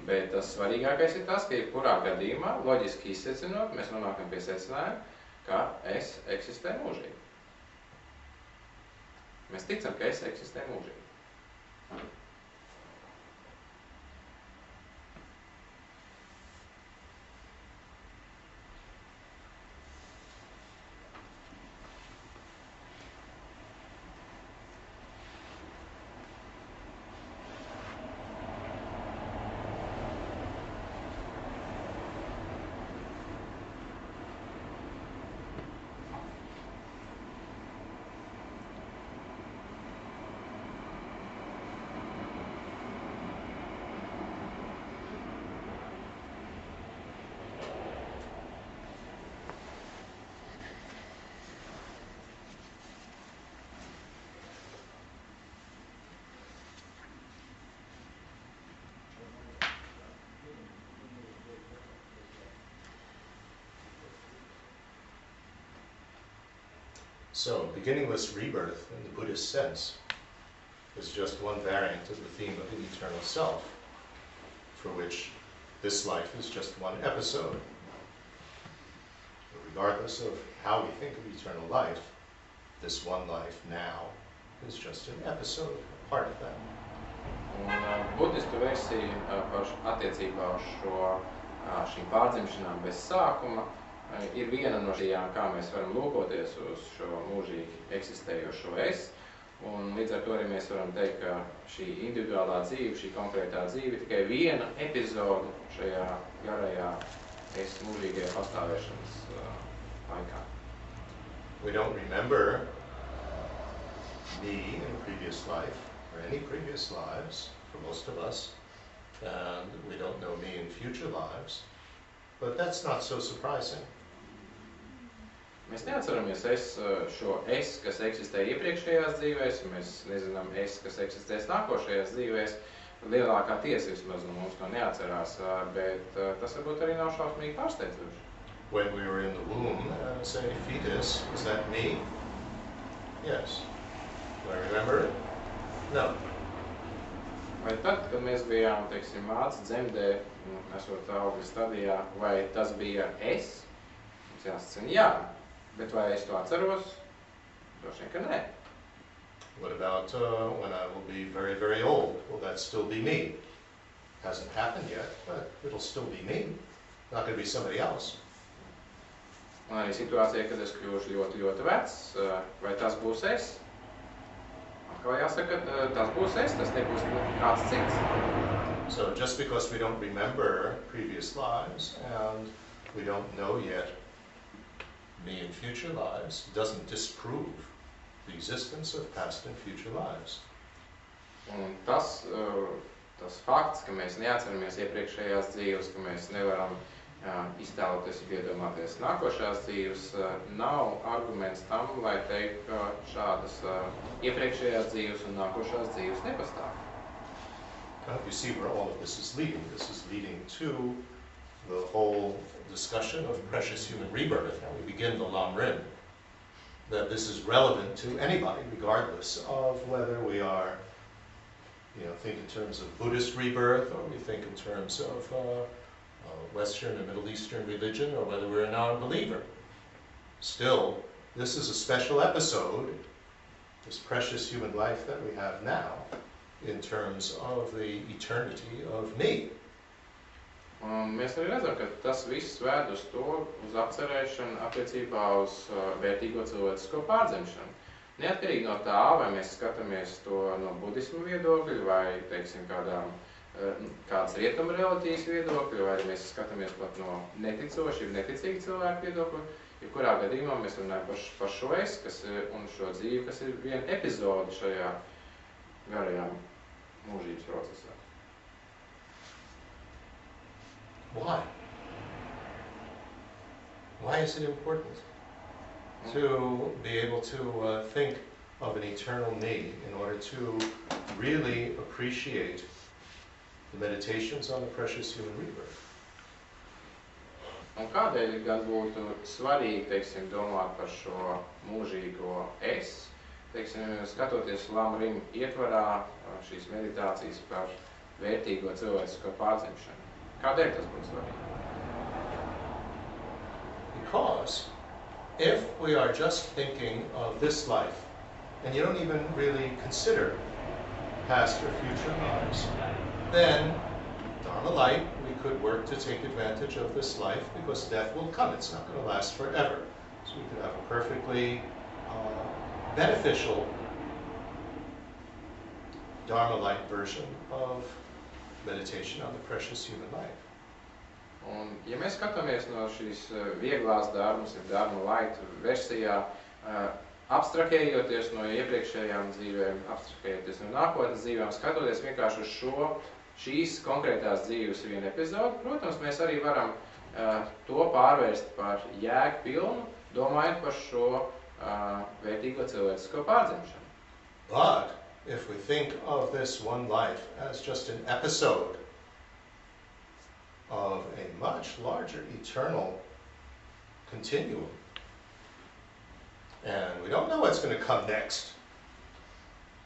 Bet tas svarīgākais ir tas, ka jebkurā gadījumā, loģiski izsecinot, mēs nonākam pie secinājuma, ka es eksistē mūžīgi. Mēs ticam, ka es eksistē mūžīgi. So, beginningless rebirth, in the Buddhist sense, is just one variant of the theme of the eternal self, for which this life is just one episode. But regardless of how we think of eternal life, this one life now is just an episode, a part of that. Un budistu versija attiecībā uz šīm pārdzimšanām bez sākuma ir viena no šījām, kā mēs varam lūkoties uz šo mūžīgi eksistējošo es. Un līdz ar to arī mēs varam teikt, ka šī individuālā dzīve, šī konkrētā dzīve tikai viena epizode šajā garajā es mūžīgajā pastāvēšanas laikā. We don't remember me in a previous life, or any previous lives, for most of us, and we don't know me in future lives, but that's not so surprising. Mēs neatceramies šo es, kas eksistē iepriekšējās dzīvēs, un mēs nezinām es, kas eksistēs nākošajās dzīvēs. Lielākā tiesa vismaz no mums to neatcerās, bet tas varbūt arī nav šausmīgi pārsteidzoši. When we were in the womb, say, fetus, was that me? Yes. Do I remember it? No. Vai tad, kad mēs bijām, teiksim, māca dzemdē, esot augļa stadijā, vai tas bija es? Mums jāsacina jā, bet vai es to atceros? Droši vien, ka nē. What about when I will be very, very old? Will that still be me? Hasn't happened yet, but it'll still be me. Not going to be somebody else. Un arī situācija, kad es kļūšu ļoti, ļoti vecs, vai tas būs es? Atkal jāsaka, tas būs es, tas nebūs kāds cits. So just because we don't remember previous lives and we don't know yet me in future lives doesn't disprove the existence of past and future lives. Un tas fakts, ka mēs neatceramies iepriekšējās dzīves, ka mēs nevaram iztēloties un iedomāties nākošās dzīves, nav arguments tam, lai teikt, ka šādas iepriekšējās dzīves un nākošās dzīves nepastāv. You see where all of this is leading. This is leading to the whole discussion of precious human rebirth. Now we begin the Lam Rim. That this is relevant to anybody, regardless of whether we are, think in terms of Buddhist rebirth, or we think in terms of Western and Middle Eastern religion, or whether we're a non-believer. Still, this is a special episode, this precious human life that we have now, in terms of the eternity of me. Un mēs arī redzam, ka tas viss vēd uz to, uz atcerēšanu attiecībā uz vērtīgo cilvēcisko pārdzimšanu. Neatkarīgi no tā, vai mēs skatāmies to no budismu viedokļa, vai, teiksim, kādas rietumu reliģijas viedokļa, vai mēs skatāmies pat no neticoši, neticīgi cilvēku viedokļa, jebkurā gadījumā mēs runājam par šo es, un šo dzīvi, kas ir viena epizode šajā garajā mūžības procesā. Why? Why is it important to be able to think of an eternal me in order to really appreciate the meditations on the precious human rebirth? Un kādēļ gan būtu svarīgi, teiksim, domāt par šo mūžīgo es, teiksim, skatoties Lama Rim ietvarā šīs meditācijas par vērtīgo cilvēcisko pārdzimšanu? Kādēļ tas būtu svarīgi? Because if we are just thinking of this life, and you don't even really consider past or future lives, then Dharma Light, we could work to take advantage of this life because death will come. It's not going to last forever. So we could have a perfectly beneficial Dharma Light version of meditation on the precious human life. Un, ja mēs skatāmies no šīs vieglās dharmas, ir Dharma Light versijā, abstrakējoties no iepriekšējām dzīvēm, abstrakējoties no nākotnes dzīvēm, skatoties vienkārši uz šīs konkrētās dzīves vienu epizodu, protams, mēs arī varam to pārvērst par jēgpilnu, domājot par šo vērtīgo cilvēcisko pārdzimšanu. But if we think of this one life as just an episode of a much larger eternal continuum, and we don't know what's going to come next,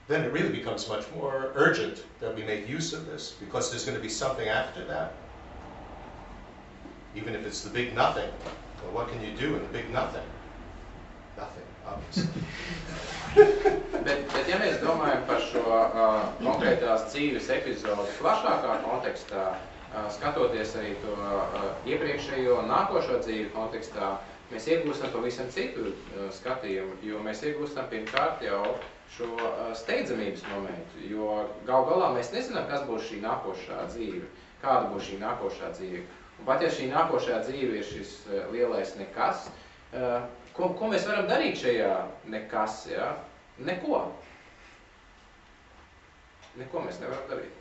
then it really becomes much more urgent that we make use of this, because there's going to be something after that. Even if it's the big nothing, well, what can you do in the big nothing? Nothing, obviously. Bet ja mēs domājam par šo konkrētās dzīves epizodu plašākā kontekstā, skatoties arī to iepriekšējo un nākošo dzīvi kontekstā, mēs iegūstam pavisam citu skatījumu, jo mēs iegūstam pirmkārt jau šo steidzamības momentu, jo gal galā mēs nezinām, kas būs šī nākošā dzīve, kāda būs šī nākošā dzīve. Un pat ja šī nākošā dzīve ir šis lielais nekas, ko mēs varam darīt šajā nekas, ja? Neko. Neko mēs nevaram darīt.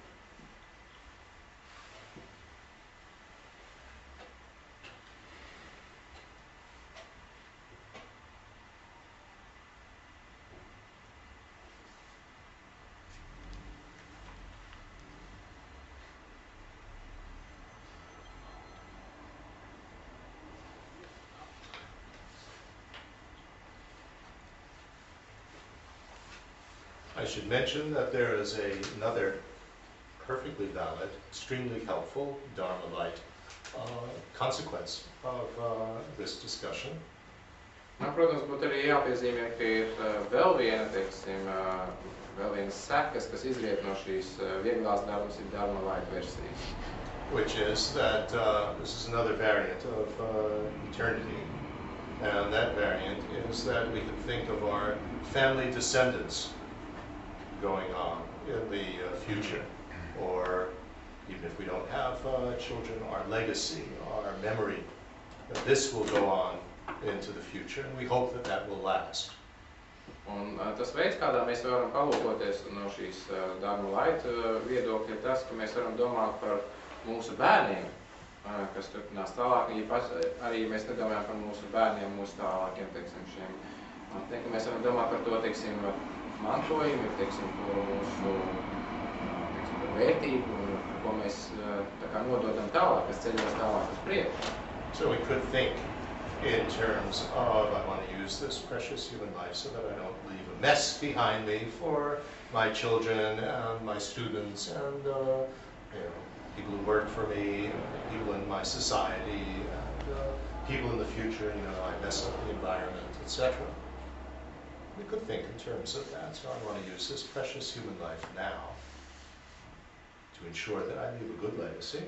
I should mention that there is another perfectly valid, extremely helpful Dharma Light consequence of this discussion. Man, protams, būtu arī jāpiezīmē, ka ir vēl viena sekas, kas izriet no šīs vieglās dharmas, ir Dharma Light versijas. Which is that this is another variant of eternity. And that variant is that we can think of our family descendants going on in the future, or even if we don't have children, our legacy, our memory, that this will go on into the future, and we hope that that will last. Un tas veids, kādā mēs varam palūkoties no šīs Dharma Light viedokļa, ir tas, ka mēs varam domāt par mūsu bērniem, kas turpinās tālāk, ja arī mēs nedomājam par mūsu bērniem, mūsu tālākiem, teiksim, šiem. Ka mēs varam domāt par to, teiksim, mantojumu, teiksim, to mūsu vērtību, ko mēs tā kā nododam tālāk, kas ceļos tālāk uz priekšu. So we could think in terms of, I want to use this precious human life so that I don't leave a mess behind me for my children and my students and people who work for me, people in my society, and people in the future, I mess up the environment, etc. We could think in terms of that, so I want to use this precious human life now to ensure that I leave a good legacy.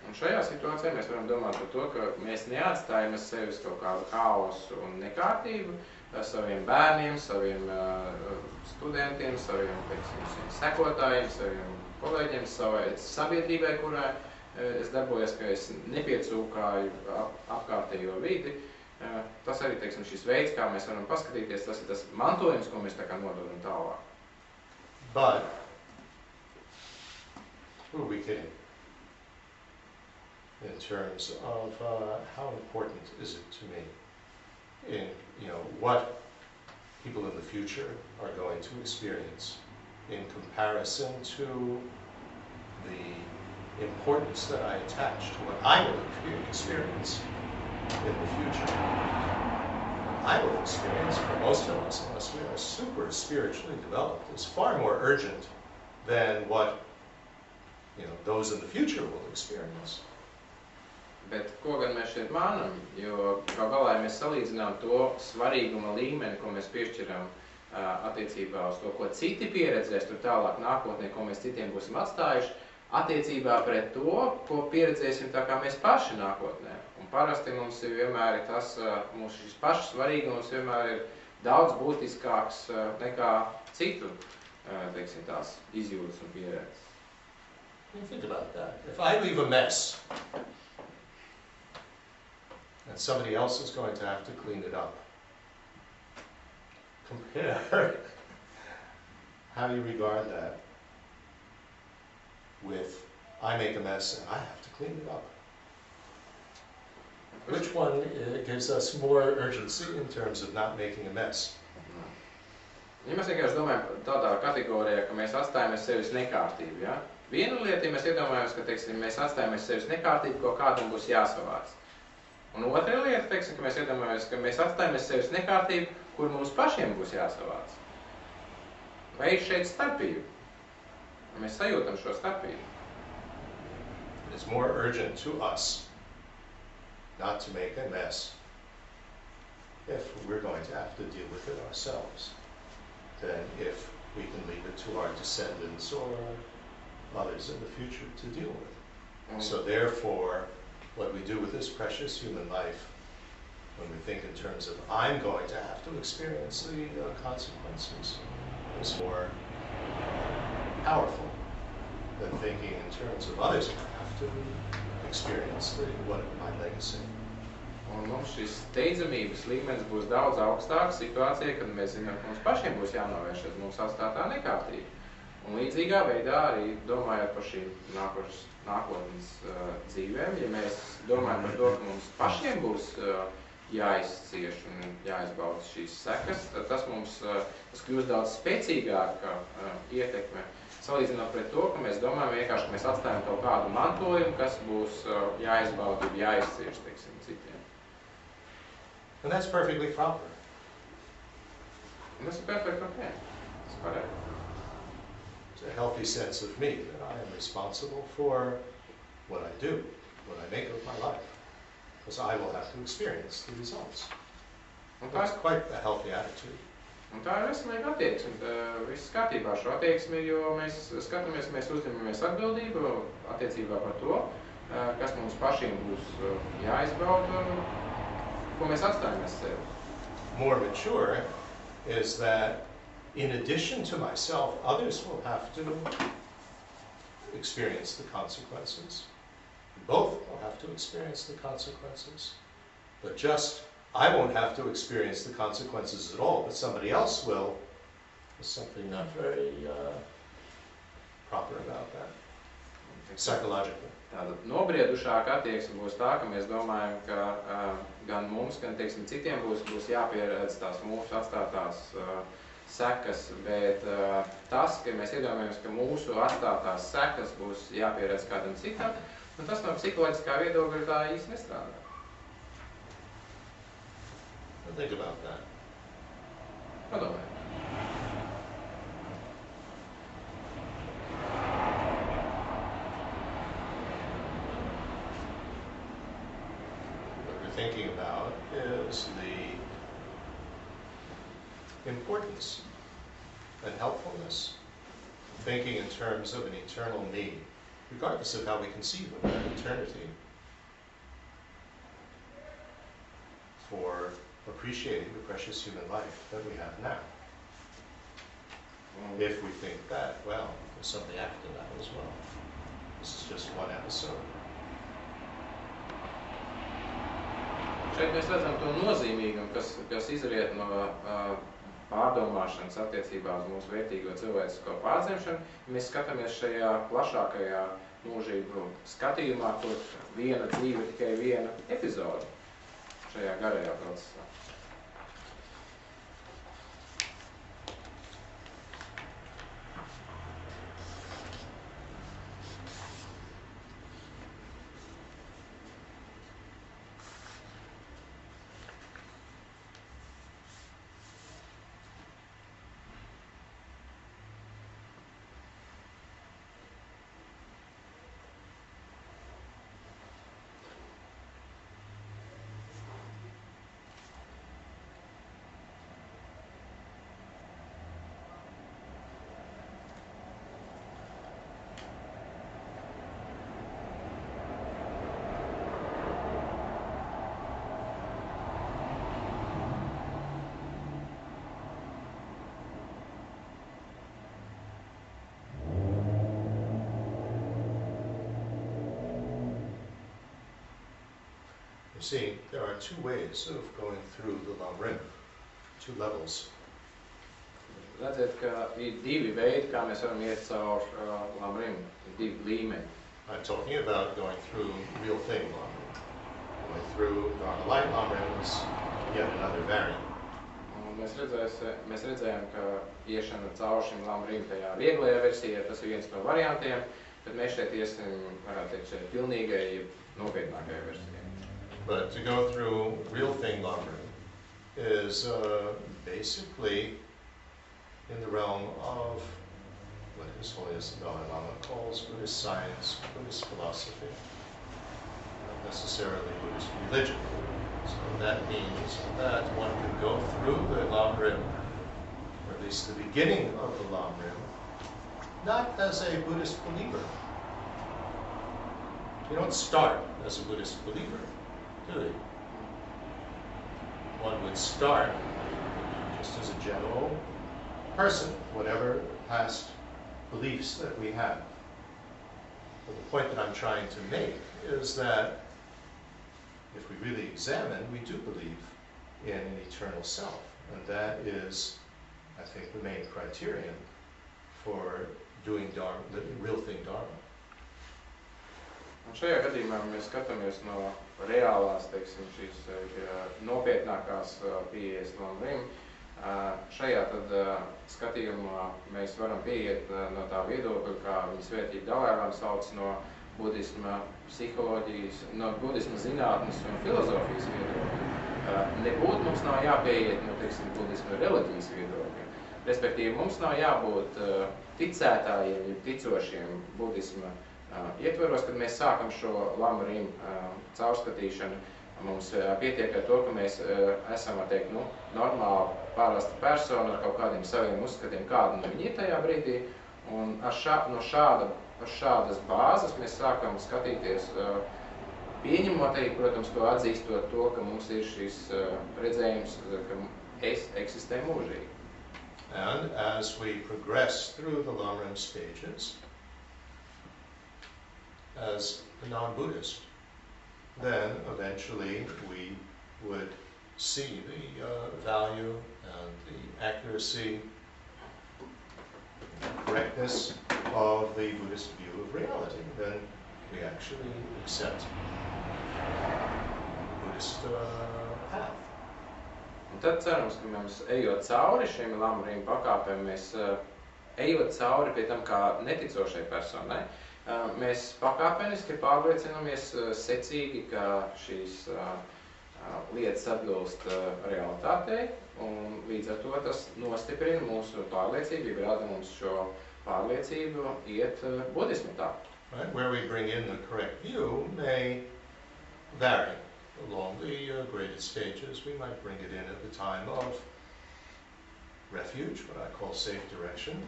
Un šajā situācijā mēs varam domāt par to, ka mēs neatstājam sevi uz kaut kādu haosu un nekārtību saviem bērniem, saviem studentiem, saviem, teiksim, sekotājiem, saviem kolēģiem, savai sabiedrībai, kurā es darbojos, ka es nepiecūkāju apkārtējo vidi. Tas arī, teiksim, šis veids, kā mēs varam paskatīties, tas ir tas mantojums, ko mēs tā kā nododam tālāk. But who are we kidding? in terms of how important is it to me in, what people in the future are going to experience in comparison to the importance that I attach to what I will experience in the future. I will experience, for most of us, unless we are super spiritually developed, is far more urgent than what those in the future will experience. Bet ko gan mēs šeit mānam, jo kā galā mēs salīdzinām to svarīguma līmeni, ko mēs piešķiram attiecībā uz to, ko citi pieredzēs tur tālāk nākotnē, ko mēs citiem būsim atstājuši, attiecībā pret to, ko pieredzēsim tā kā mēs paši nākotnē. Un parasti mums ir vienmēr tas, mūsu šis pašs svarīgums vienmēr ir daudz būtiskāks nekā citu, teiksim, tās izjūtas un pieredzes. Think about that. If I leave a mess, and somebody else is going to have to clean it up, compare how you regard that with I make a mess and I have to clean it up. Which one gives us more urgency in terms of not making a mess? Ja mēs vienkārši domājam tādā kategorijā, ka mēs atstājamies sevis nekārtību, ja? Viena lieta, ja mēs iedomājamies, ka, teiksim, mēs atstājamies sevis nekārtību, ko kādam būs jāsavāc. Un otra lieta, teiksim, ka mēs iedomājamies, ka mēs atstājamies sevis nekārtību, kur mums pašiem būs jāsavāc. Vai ir šeit starpība? Mēs sajūtam šo starpību. It is more urgent to us not to make a mess if we're going to have to deal with it ourselves than if we can leave it to our descendants or others in the future to deal with. So therefore, what we do with this precious human life, when we think in terms of I'm going to have to experience the consequences, is more powerful than thinking in terms of others have to experience my legacy. Un mums šis steidzamības līmenis būs daudz augstāks situācijā, kad mēs zinām, ka mums pašiem būs jānovēršas mums atstātā nekārtība. Un līdzīgā veidā arī domājot par šīm nākotnes dzīvēm, ja mēs domājam par to, ka mums pašiem būs jāizcieš un jāizbauda šīs sekas, tad tas mums kļūst daudz spēcīgāka ietekme, salīdzinot pret to, ka mēs domājam vienkārši, ka mēs atstājam kaut kādu mantojumu, kas būs jāizbauda, jāizcieš, teiksim, citiem. And that's perfectly proper. And that's perfect, okay. That's correct. It's a healthy sense of me that I am responsible for what I do, what I make of my life, because I will have to experience the results. That's quite a healthy attitude. Un tā ir veselīga attieksme. Viss kārtībā ar šo attieksmi, jo mēs skatāmies, mēs uzņemamies atbildību attiecībā par to, kas mums pašiem būs jāizbauda, ko mēs atstājamies sevi. More mature is that in addition to myself, others will have to experience the consequences. Both will have to experience the consequences. But just I won't have to experience the consequences at all, but somebody else will. There's something not very proper about that, psychologically. Tātad nobriedušāka attieksme būs tā, ka mēs domājam, ka gan mums, gan, teiksim, citiem būs jāpieredz tās mūsu atstātās sekas, bet tas, ka mēs iedomājamies, ka mūsu atstātās sekas būs jāpieredz kādam citam, un tas no psiholoģiskā viedokļa tā īsti nestrādā. Think about that. Padomājiet. What we're thinking about is the importance and helpfulness of thinking in terms of an eternal me, regardless of how we conceive of that eternity, for appreciating the precious human life that we have now. If we think that, well, there's something after that as well. This is just one episode. Šeit mēs redzam to nozīmīgumu, kas izriet no pārdomāšanas attiecībā uz mūsu vērtīgo cilvēcisko pārdzimšanu. Mēs skatāmies šajā plašākajā mūžību skatījumā, kur viena dzīve tikai viena epizode šajā garajā procesā. You see, there are two ways of going through the Lam Rim, two levels. Redziet, ka ir divi veidi, kā mēs varam iet caur Lam Rim, divi līmeņi. I'm talking about going through real thing Lam Rim. Going through Dharma Light Lam Rim is yet another variant. Un mēs redzējām, ka iešana caur šim Lam Rim tajā vieglajā versijā, tas ir viens no variantiem, bet mēs šeit iesim, varētu teikt, šeit pilnīgai, nopietnākajai versijai. But to go through real thing Lam Rim is basically in the realm of what His Holiness the Dalai Lama calls Buddhist science, Buddhist philosophy, not necessarily Buddhist religion. So that means that one can go through the Lam Rim, or at least the beginning of the Lam Rim, not as a Buddhist believer. You don't start as a Buddhist believer, do you? One would start just as a general person, whatever past beliefs that we have. But the point that I'm trying to make is that if we really examine, we do believe in an eternal self. And that is, I think, the main criterion for doing Dharma, the real thing Dharma. Un šajā gadījumā mēs skatāmies no reālās, teiksim, šīs nopietnākās pieejas Lam Rim. Šajā tad skatījumā mēs varam pieiet no tā viedokļa, kā viņa svētība Dalai Lama sauc no budisma psiholoģijas, no budisma zinātnes un filozofijas viedokļa. Nebūtu mums nav jāpieiet no, teiksim, budisma reliģijas viedokļa. Respektīvi, mums nav jābūt ticētājiem, ticošiem budisma ietveros, kad mēs sākam šo Lam Rim caurskatīšanu. Mums pietiek ar to, ka mēs esam, var teikt, normāli pārasta persona ar kaut kādiem saviem uzskatiem, kāda no viņi ir tajā brīdī. Un no šādas bāzes mēs sākam skatīties, pieņemot arī, protams, to atzīstot to, ka mums ir šis redzējums, ka es eksistēju mūžīgi. And as we progress through the Lam Rim stages, as a non-Buddhist, then eventually we would see the value and the accuracy, and correctness of the Buddhist view of reality. Then we actually accept the Buddhist path. Un tad cerams, ka mēs ejot cauri šiem Lam Rim pakāpēm, mēs ejot cauri pie tam kā neticošai personai, mēs pakāpeniski pārliecinamies secīgi, ka šīs lietas atbilst realitātei, un līdz ar to tas nostiprina mūsu pārliecību, rada mums šo pārliecību iet budismu tā. Right, where we bring in the correct view may vary along the graded stages. We might bring it in at the time of refuge, what I call safe direction.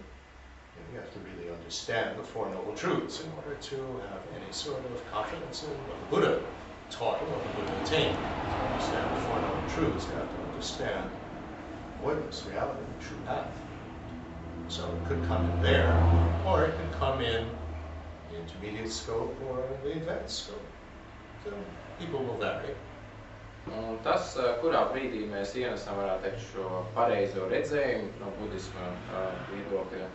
You have to really understand the Four Noble Truths in order to have any sort of confidence in what the Buddha taught and what the Buddha attained. To understand the Four Noble Truths, you have to understand avoidance, reality, the true path. So it could come in there, or it could come in the intermediate scope or the advanced scope. So people will vary. Un tas, kurā brīdī mēs ienesam, varētu teikt, šo pareizo redzējumu no budisma viedokļa,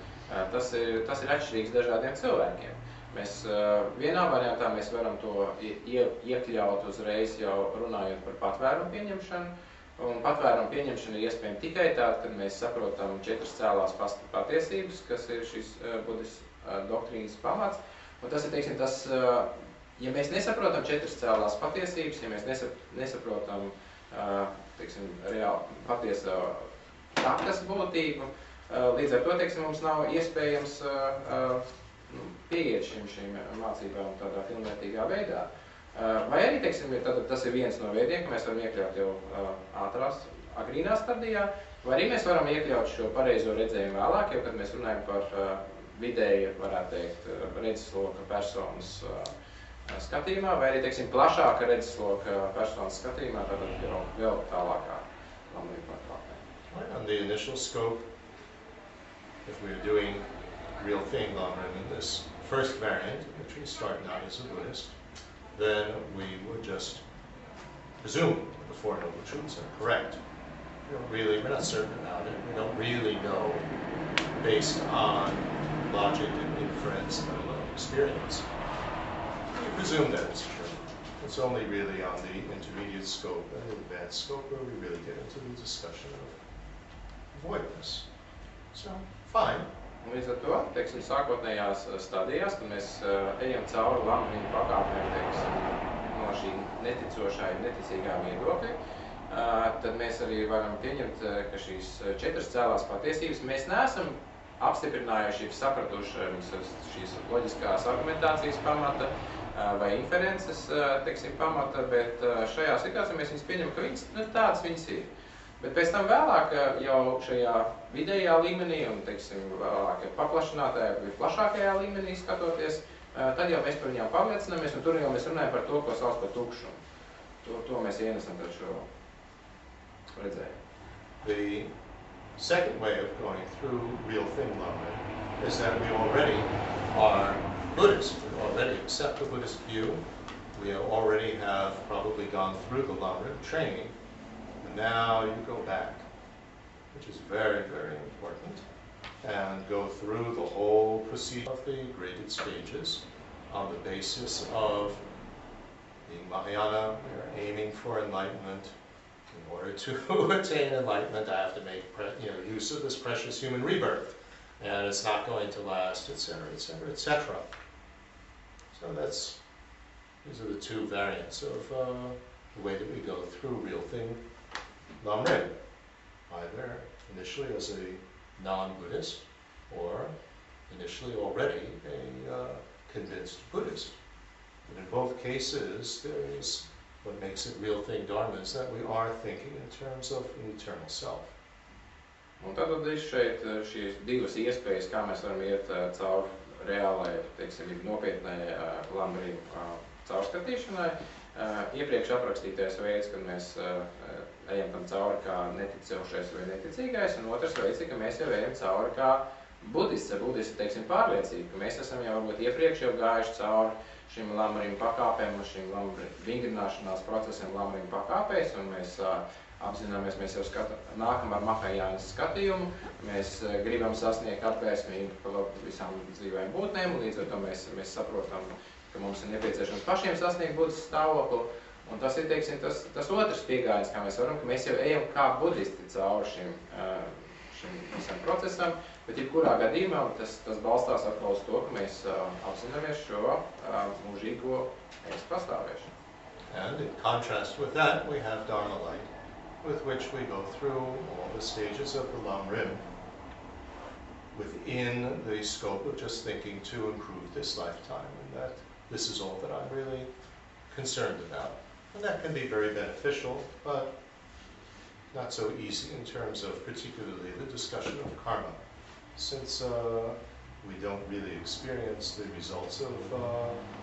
tas ir atšķirīgs dažādiem cilvēkiem. Mēs vienā variantā mēs varam to iekļaut uzreiz jau runājot par patvērumu pieņemšanu. Un patvērumu pieņemšana ir iespējama tikai tāda, kad mēs saprotam 4 cēlās patiesības, kas ir šis budismu doktrīnas pamats. Un tas ir, teiksim, tas, ja mēs nesaprotam 4 cēlās patiesības, ja mēs nesaprotam, teiksim, reāli patieso takas būtību, līdz ar to, teiksim, mums nav iespējams pieiet šīm mācībām tādā pilnvērtīgā veidā. Vai arī, teiksim, tas ir viens no veidiem, ka mēs varam iekļaut jau agrīnā stadijā, vai arī mēs varam iekļaut šo pareizo redzējumu vēlāk, jau kad mēs runājam par vidēji, varētu teikt, redzesloka personas skatījumā, vai arī, teiksim, plašāka redzesloka personas skatījumā, tātad jau vēl tālākā lamrim pakāpē. On the initial scope, if we're doing real thing lamrim in this first variant, which we start not as a Buddhist, then we would just presume that the Four Noble Truths are correct. We're not certain about it. We don't really know based on logic and inference, let alone experience. We presume that it's true. It's only really on the intermediate scope and the advanced scope where we really get into the discussion of avoidance. So, fine. Līdz ar to, teiksim, sākotnējās stadijās, kad mēs ejam cauri lamrim pakāpēm, teiksim, no šī neticošā, neticīgā viedokļa, tad mēs arī varam pieņemt, ka šīs 4 cēlās patiesības mēs neesam apstiprinājuši, sapratuši šīs loģiskās argumentācijas pamata vai inferences, teiksim, pamata, bet šajā situācijā mēs viņus pieņemam, ka viņas, tādas viņas ir. Bet pēc tam vēlāk jau šajā vidējā līmenī un, teiksim, vēlāk paplašinātajā vai plašākajā līmenī skatoties, tad jau mēs par viņām pārliecināmies un tur jau mēs runājam par to, ko sauc par tukšumu. To mēs ienesam par šo redzējumu. The second way of going through real thing lamrim is that we already are Buddhist. We already accept the Buddhist view. We already have probably gone through the lamrim training. Now you go back, which is very, very important, and go through the whole procedure of the graded stages on the basis of being Mahayana. We're aiming for enlightenment. In order to attain enlightenment, I have to make use of this precious human rebirth, and it's not going to last, etc., etc., etc. So these are the 2 variants of the way that we go through real thing lamrim, either initially as a non-Buddhist or initially already a convinced Buddhist. And in both cases, there is what makes it real thing dharma is that we are thinking in terms of an eternal self. Un tad ir šeit šīs 2 iespējas, kā mēs varam iet cauri reālai, teiksim, nopietnai lamrim caurskatīšanai. Iepriekš aprakstītais veids, kad mēs ejam tam cauri kā neticošais vai neticīgais, un otrs veids ir, ka mēs jau ejam cauri kā budists, teiksim, pārliecība, ka mēs esam jau varbūt iepriekš jau gājuši cauri šim lamrim pakāpēm, šim vingrināšanās procesiem lamrim pakāpēs, un mēs apzināmies, mēs jau nākam ar Mahajānas skatījumu, mēs gribam sasniegt apgaismību par visām dzīvēm būtnēm, un līdz ar to mēs saprotam, ka mums ir nepieciešams pašiem sasniegt budistu stāvokli. Un tas ir, teiksim, tas otrs piegājiens, kā mēs varam, ka mēs jau ejam kā budisti cauri šim visam procesam, bet jebkurā gadījumā tas balstās atkal uz to, ka mēs apzināmies šo mūžīgo pastāvēšanu. And in contrast with that, we have Dharma light, with which we go through all the stages of the lamrim within the scope of just thinking to improve this lifetime, and that this is all that I'm really concerned about. And that can be very beneficial, but not so easy in terms of particularly the discussion of karma, since we don't really experience the results of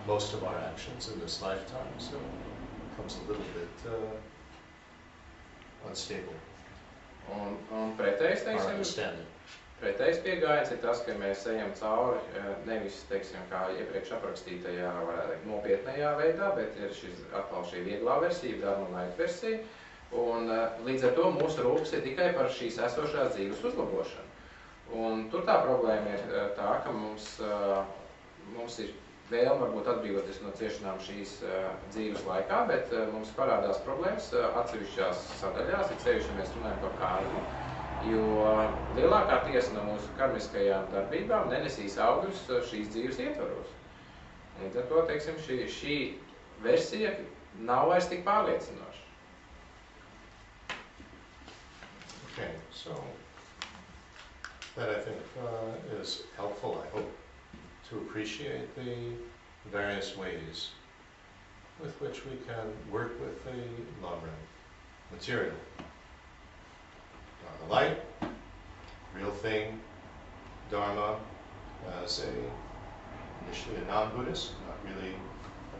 most of our actions in this lifetime, so it becomes a little bit unstable. Un pretējs, teiksim, pretējs piegājiens ir tas, ka mēs ejam cauri nevis, teiksim, kā iepriekš aprakstītajā, varētu teikt, nopietnējā veidā, bet ir atkal šī vieglā versija, Dharma light versija, un līdz ar to mūsu rūpes ir tikai par šīs esošās dzīves uzlabošanu. Un tur tā problēma ir tā, ka mums ir vēlme varbūt atbrīvoties no ciešanām šīs dzīves laikā, bet mums parādās problēmas atsevišķās sadaļās, it sevišķi mēs runājam par kārmu, jo lielākā tiesa no mūsu karmiskajām darbībām nenesīs augļus šīs dzīves ietvaros. Līdz ar to, teiksim, šī versija nav vairs tik pārliecinoša. Okay, so that I think is helpful, I hope, to appreciate the various ways with which we can work with the Lamrim material. Dharma light, real thing, Dharma as initially a non-Buddhist, not really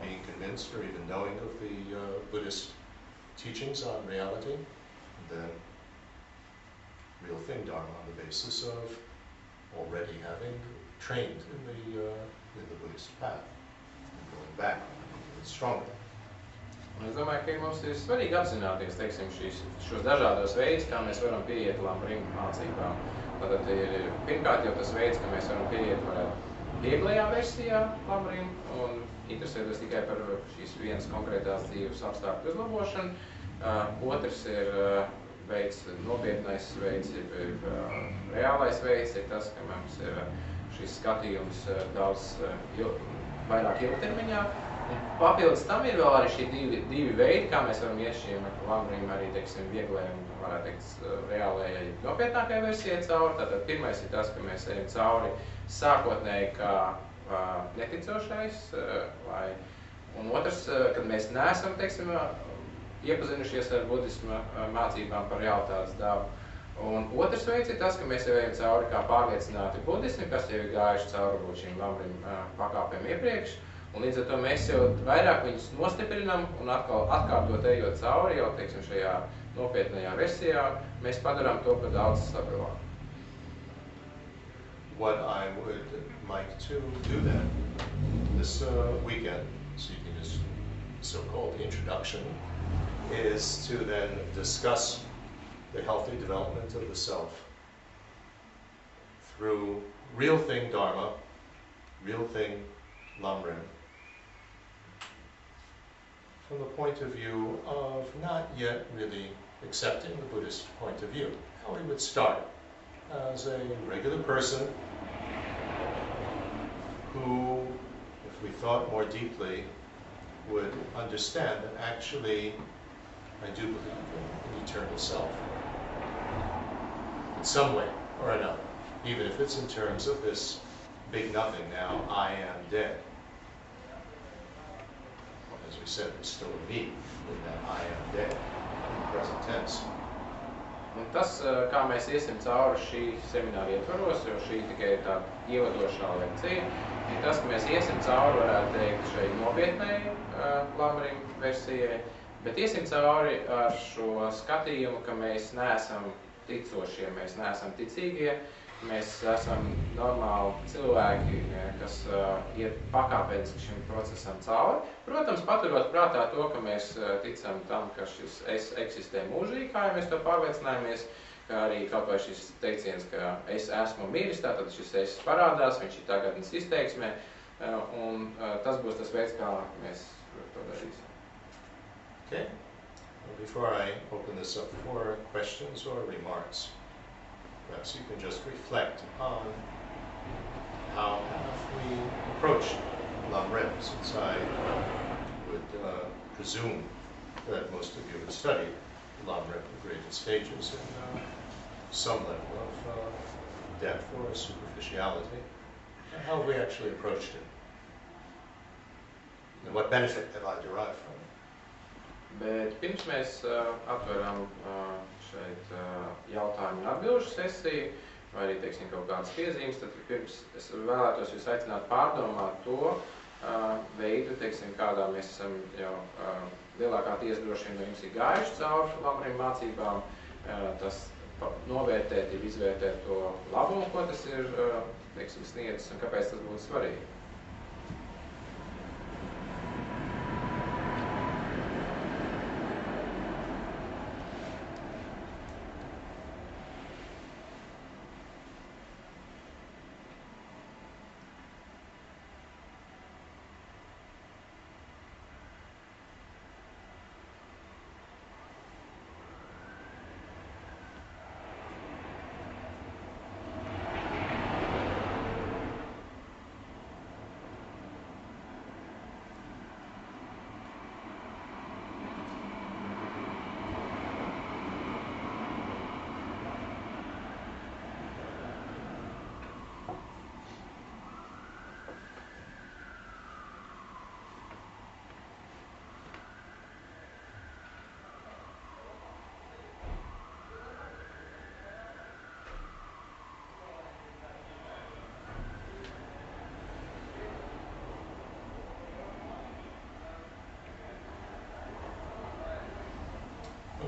being convinced or even knowing of the Buddhist teachings on reality, and then real thing Dharma on the basis of already having trained in the Buddhist path and going back even stronger. Un es domāju, ka mums ir svarīgi apzināties, teiksim, šos dažādos veidus, kā mēs varam pieiet Lamrim mācībām. Tātad ir pirmkārt jau tas veids, ka mēs varam pieiet vieglajā versijā Lamrim un interesēties tikai par šīs vienas konkrētās dzīves apstākļu uzlabošanu. Otrs ir veids, nopietnais veids, ir reālais veids, ir tas, ka mums ir šis skatījums daudz vairāk ilgtermiņā. Un papildus tam ir vēl arī šī divi veidi, kā mēs varam iet šīm Lamrim arī, teiksim, vieglajai un, varētu teikt, reālajai nopietnākajai versijai cauri. Tātad pirmais ir tas, ka mēs ejam cauri sākotnēji kā neticošais, un otrs, kad mēs neesam, teiksim, iepazinušies ar budisma mācībām par realitātes dabu. Un otrs veids ir tas, ka mēs jau ejam cauri kā pārliecināti budismi, kas jau ir gājuši cauri šīm Lamrim pakāpēm iepriekš. Un līdz ar to mēs jau vairāk viņus nostiprinam un atkal atkārtot ejot cauri jau, teiksim, šajā nopietnajā versijā, mēs padarām to par daudz stabilāku. What I would like to do then, this weekend, seeking this so-called introduction, is to then discuss the healthy development of the self through real thing Dharma, real thing Lamrim, from the point of view of not yet really accepting the Buddhist point of view. How we would start as a regular person who, if we thought more deeply, would understand that actually I do believe in an eternal self in some way or another, even if it's in terms of this big nothing now, I am dead. As we said, there's still a me in that I am dead in the present tense. Un tas, kā mēs iesim cauri šī semināra ietvaros, jo šī tikai ir tāda ievadošā lekcija, ir tas, ka mēs iesim cauri, varētu teikt, šai nopietnai Lamrim versijai, bet iesim cauri ar šo skatījumu, ka mēs neesam ticošie, mēs neesam ticīgie, mēs esam normāli cilvēki, kas iet pakāpeniski šim procesam cauri. Protams, paturot prātā to, ka mēs ticam tam, ka šis es eksistē mūžīgi, kā jau mēs to pārliecinājamies, kā arī kaut vai šis teiciens, ka es esmu miris, tātad šis es parādās, viņš ir tagadnes izteiksmē, un tas būs tas veids, kā mēs to darīsim. Okay. Well, before I open this up for questions or remarks, perhaps you can just reflect on how have we approached Lamrim, since I would presume that most of you have studied Lamrim, the greatest stages, in some level of depth or superficiality. How have we actually approached it? And what benefit have I derived from it? Bet pirms mēs atveram šeit jautājumu un atbilžu sesiju, vai arī, teiksim, kaut kādas piezīmes, tad pirms es vēlētos jūs aicināt pārdomāt to veidu, teiksim, kādā mēs esam jau lielākā tiesa droši vien no jums ir gājuši cauri Lamrim mācībām, tas novērtēt, izvērtēt to labumu, ko tas ir, teiksim, sniedzis un kāpēc tas būtu svarīgi.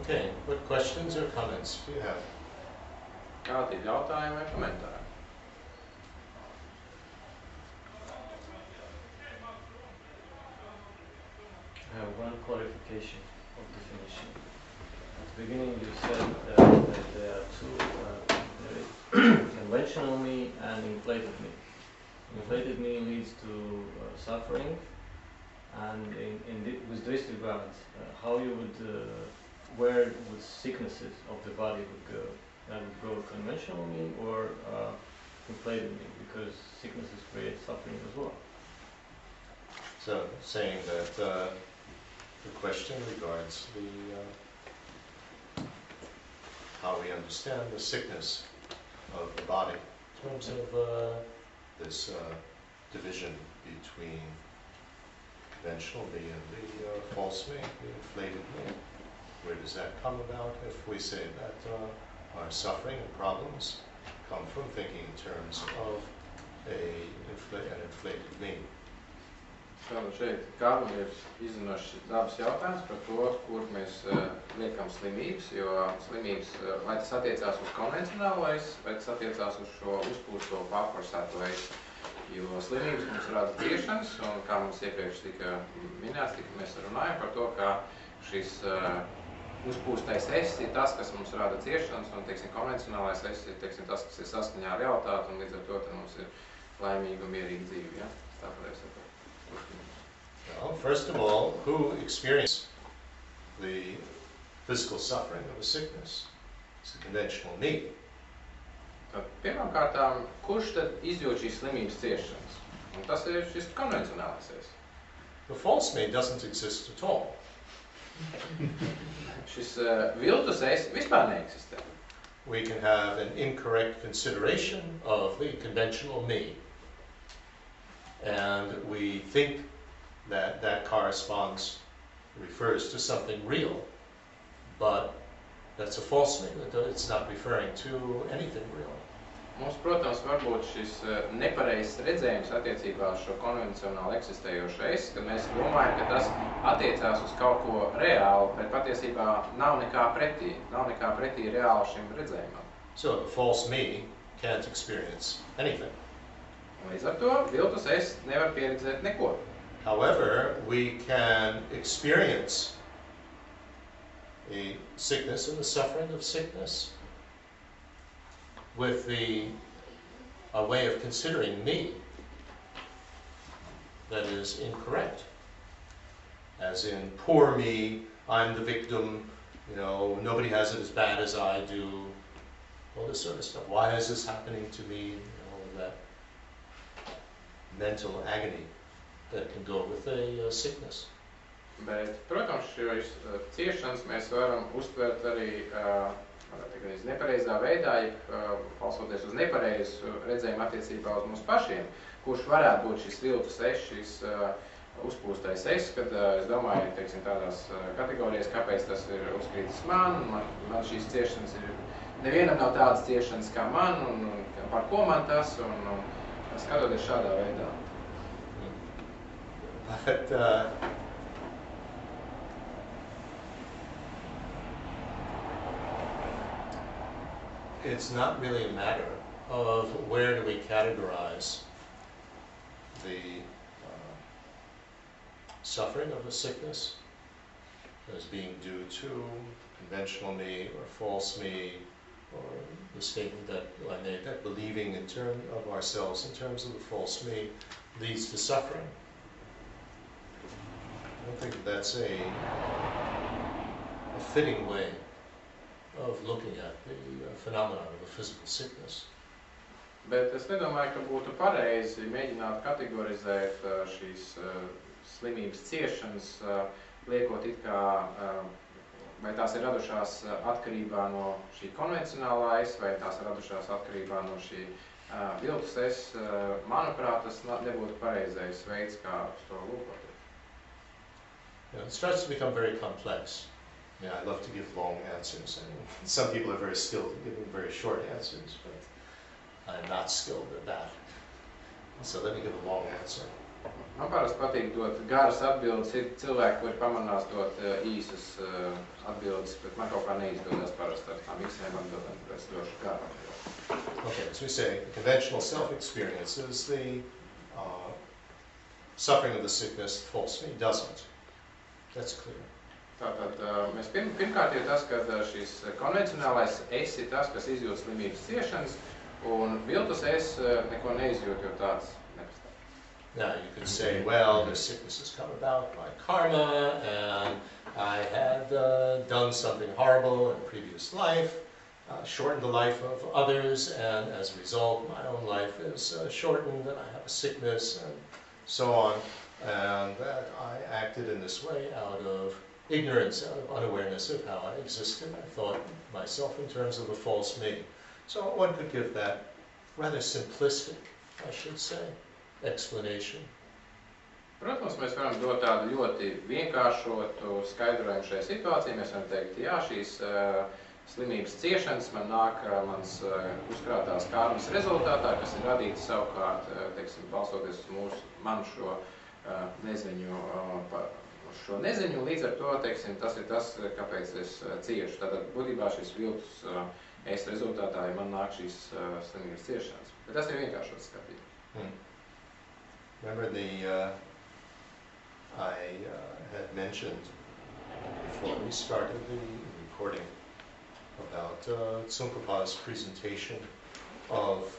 Okay, what questions or comments do you have? Kādi ir jautājumi vai komentāri? I have one clarification of definition. At the beginning you said that there are two, there is conventional me and inflated me. Inflated me leads to suffering, and with this regard, how you would, where would sicknesses of the body would go? That would go conventional me or inflated me, because sicknesses create suffering as well. So, saying that the question regards how we understand the sickness of the body in terms of this division between conventional me and the false me, the inflated me. Where does that come about if we say that our suffering and problems come from thinking in terms of an inflated me? Tātad šeit Kārlim ir izzinošs dabas jautājums par to, kur mēs liekam slimības, jo slimības, vai tas attiecās uz konvencionālo es, vai tas attiecās uz šo uzpūsto pārforsēto es. Jo slimības mums rada ciešanas, un kā mums iepriekš tika minēts, mēs runājam par to, ka šis uzpūstais es ir tas, kas mums rada ciešanas, un, teiksim, konvencionālais es ir, teiksim, tas, kas ir saskaņā ar realitāti, un līdz ar to mums ir laimīga un mierīga dzīve, ja? Tā pareizi saprot. Well, first of all, who experienced the physical suffering of a sickness? It's the conventional me. Tad pirmkārtām, kurš tad izjūt šīs slimības ciešanas? Un tas ir šis konvencionālais es. The false me doesn't exist at all. Šis viltus es vispār neeksistē. We can have an incorrect consideration of the conventional me. And we think that that corresponds, refers to something real, but that's a false me. It's not referring to anything real. Mums, protams, varbūt šis nepareizs redzējums attiecībā uz šo konvencionāli eksistējošo es, ka mēs domājam, ka tas attiecās uz kaut ko reālu, bet patiesībā nav nekā pretī reāli šim redzējumam. So the false me can't experience anything. Līdz ar to viltus es nevar pieredzēt neko. However, we can experience a sickness and the suffering of sickness with a way of considering me that is incorrect. As in, poor me, I'm the victim, you know, nobody has it as bad as I do, all this sort of stuff. Why is this happening to me? All of that mental agony that can go with a sickness. Bet, protams, šīs ciešanas mēs varam uztvert arī nepareizā veidā, balstoties uz nepareizu redzējumu attiecībā uz mums pašiem, kurš varētu būt šis viltus es, šis uzpūstais es, kad es domāju, teiksim, tādās kategorijas, kāpēc tas ir uzkrītis man šīs ciešanas ir, nevienam nav tādas ciešanas kā man, un par ko man tas, un skatoties šādā veidā. But it's not really a matter of where do we categorize the suffering of a sickness as being due to conventional me or false me, or the statement that I made, that believing in terms of ourselves in terms of the false me leads to suffering. I don't think that's a fitting way of looking at the phenomenon of a physical sickness. Bet es nedomāju, ka būtu pareizi mēģināt kategorizēt šīs slimības ciešanas, liekot it kā, vai tās ir radušās atkarībā no šī konvencionālā es, vai tās ir radušās atkarībā no šī viltus es. Manuprāt, tas nebūtu pareizais veids, kā uz to lūkoties. It starts to become very complex. I mean, I love to give long answers. I mean, some people are very skilled at giving very short answers, but I'm not skilled at that. So let me give a long answer. Man parasti patīk dot garas atbildes, ir cilvēki, kuri pamanās dot īsas atbildes, bet man kaut kā neizdodas parasti ar tām īsajām atbildēm, tāpēc došu garu atbildi. Okay, so we say conventional self-experience is the suffering of the sickness, false me doesn't. That's clear. Tātad mēs pirmkārt ir tas, ka šis konvencionālais es ir tas, kas izjūt slimības ciešanas, un viltus es neko neizjūt, jo tāds nepastāv. Now you could say, well, this sickness has come about by karma, and I had done something horrible in a previous life, shortened the life of others, and as a result, my own life is shortened, and I have a sickness, and so on, and that I acted in this way out of ignorance, out of unawareness of how I existed. I thought myself in terms of a false me. So one could give that rather simplistic, I should say, explanation. Protams, mēs varam dot tādu ļoti vienkāršotu skaidrojumu šai situācijai. Mēs varam teikt, jā, šīs slimības ciešanas man nāk mans uzkrātās karmas rezultātā, kas ir radīts savukārt, teiksim, balstoties uz manu šo neziņu, līdz ar to, teiksim, tas ir tas, kāpēc es ciešu. Tātad būtībā šis viltus es rezultātā, ja man nāk šīs slimības ciešanas. Bet tas ir vienkāršots skatījums. Remember I had mentioned before we started the recording about Tsongkhapa's presentation of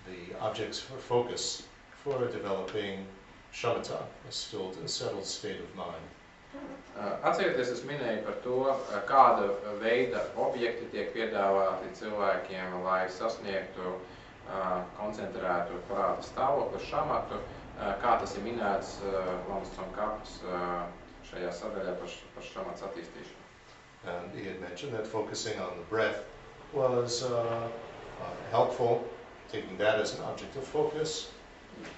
the objects for focus for developing shamatha, a stilled and settled state of mind. Atcerieties, es minēju par to, kāda veida objekti tiek piedāvāti cilvēkiem, lai sasniegtu koncentrētu prāta stāvokli, šamatu, kā tas ir minēts Lamas Tsongkhapas šajā sadaļā par šamats attīstīšanu. And he had mentioned that focusing on the breath was helpful, taking that as an object of focus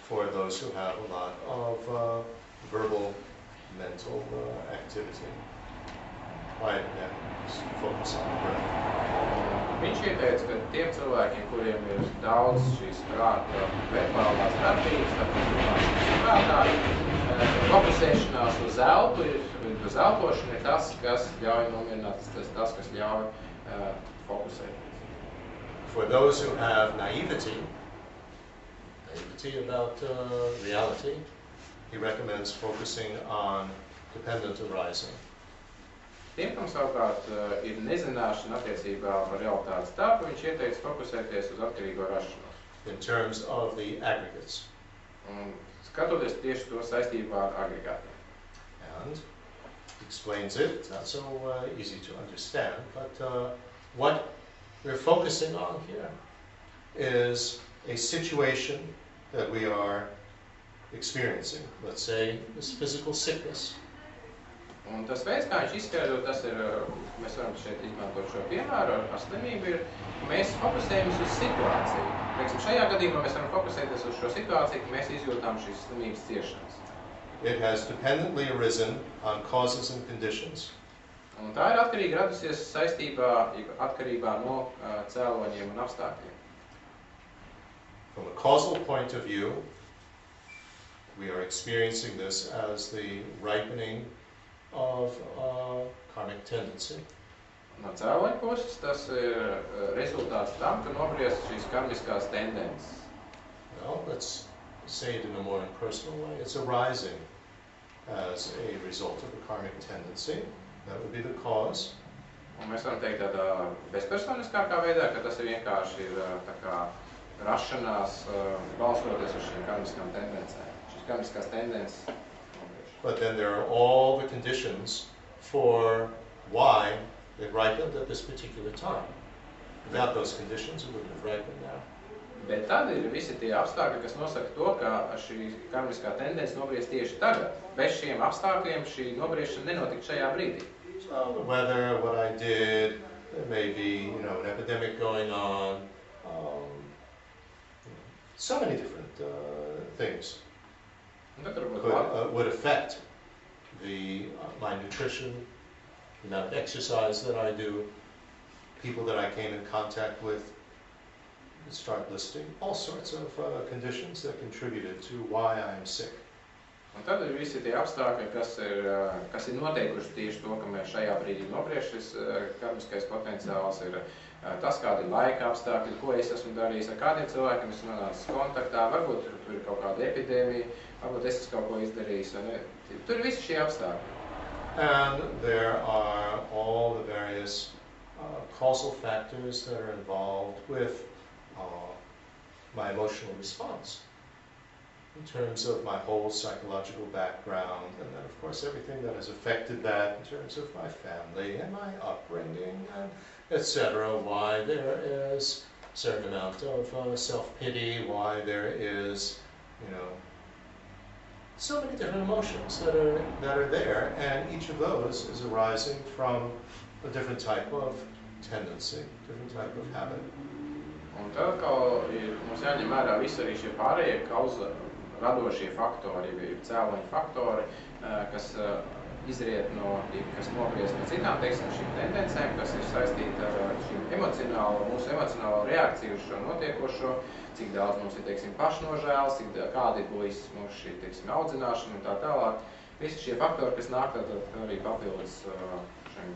for those who have a lot of verbal, mental activity. Why focus on the breath? Viņš ieteica, ka tiem cilvēkiem, kuriem ir daudz šīs prāta verbālās darbības, fokusēšanās uz elpu, uz elpošanu ir tas, kas ļauj nomierināt, tas, kas ļauj fokusēt. For those who have naivety about reality, he recommends focusing on dependent arising. Tiem, kam savukārt ir nezināšana attiecībā par realitātes tāpu, viņš ieteica fokusēties uz atkarīgo rašanos. In terms of the aggregates. Un skatoties tieši to saistībā ar agregātiem. And explains it, it's not so easy to understand, but what we're focusing on here is a situation that we are experiencing. Let's say this physical sickness. Un tas veids, kā viņš izskaidro, tas ir, mēs varam šeit izmantot šo piemēru ar slimību, ir, mēs fokusējamies uz situāciju. Teiksim, šajā gadījumā mēs varam fokusēties uz šo situāciju, ka mēs izjūtām šīs slimības ciešanas. It has dependently arisen on causes and conditions. Un tā ir atkarīgi radusies atkarībā no cēloņiem un apstākļiem. From a causal point of view, we are experiencing this as the ripening of karmic tendency. No cēloņa puses tas ir rezultāts tam, ka nobriest šīs karmiskās tendences. Well, let's say it in a more impersonal way. It's arising as a result of a karmic tendency. That would be the cause. Un mēs varam teikt tādā bezpersoniskākā veidā, ka tas ir vienkārši tā kā rašanās balstoties uz šīm karmiskām tendencēm. Šīs karmiskās tendences. But then there are all the conditions for why it ripened at this particular time. Without those conditions, it wouldn't have ripened now. Bet tad ir visi tie apstākļi, kas nosaka to, ka šī karmiskā tendence nobriest tieši tagad. Bez šiem apstākļiem šī nobriešana nenotika šajā brīdī. So the weather, what I did, there may be, an epidemic going on, so many different things. Would affect my nutrition, the amount of exercise that I do, people that I came in contact with, start listing all sorts of conditions that contributed to why I am sick. Un tad ir visi tie apstākļi, kas ir noteikuši tieši to, ka mēs šajā brīdī nobrieš šis karmiskais potenciāls, ir tas, kādi ir laika apstākļi, ko es esmu darījis, ar kādiem cilvēkiem esmu nonācis kontaktā, varbūt tur ir kaut kāda epidēmija, varbūt es esmu kaut ko izdarījis, tur ir visi šie apstākļi. And there are all the various causal factors that are involved with my emotional response in terms of my whole psychological background, and then of course everything that has affected that in terms of my family and my upbringing and etc. Why there is a certain amount of self-pity, why there is, so many different emotions that are there, and each of those is arising from a different type of tendency, different type of habit. Un tad atkal mums jāņem vērā visi arī šie pārējie radošie faktori, cēloņu faktori, kas izriet kas nobriest no citām, teiksim, šīm tendencēm, kas ir saistīti ar mūsu emocionālo reakciju uz šo notiekošo, cik daudz mums ir, teiksim, pašnožēls, kāda ir bijis mūsu šī, teiksim, audzināšana un tā tālāk. Visi šie faktori, kas nāk tad arī papildus šiem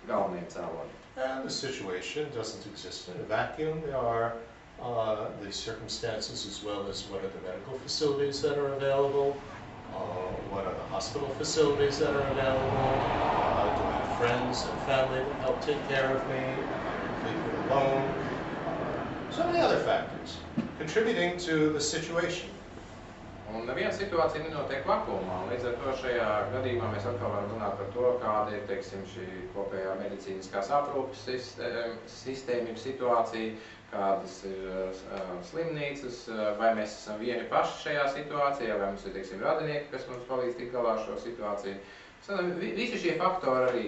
galvenajiem cēloņiem. And the situation doesn't exist in a vacuum. There are the circumstances as well as what are the medical facilities that are available, what are the hospital facilities that are available, do I have friends and family that help take care of me, am I completely alone, so many other factors contributing to the situation. Un neviena situācija nenotiek vakumā, un līdz ar to šajā gadījumā mēs atkal varam runāt par to, kāda ir, teiksim, šī kopējā medicīniskās aprūpes sistēma, situācija, kādas ir slimnīcas, vai mēs esam vieni paši šajā situācijā, vai mums ir, teiksim, radinieki, kas mums palīdz tikt galā šo situāciju. Visi šie faktori arī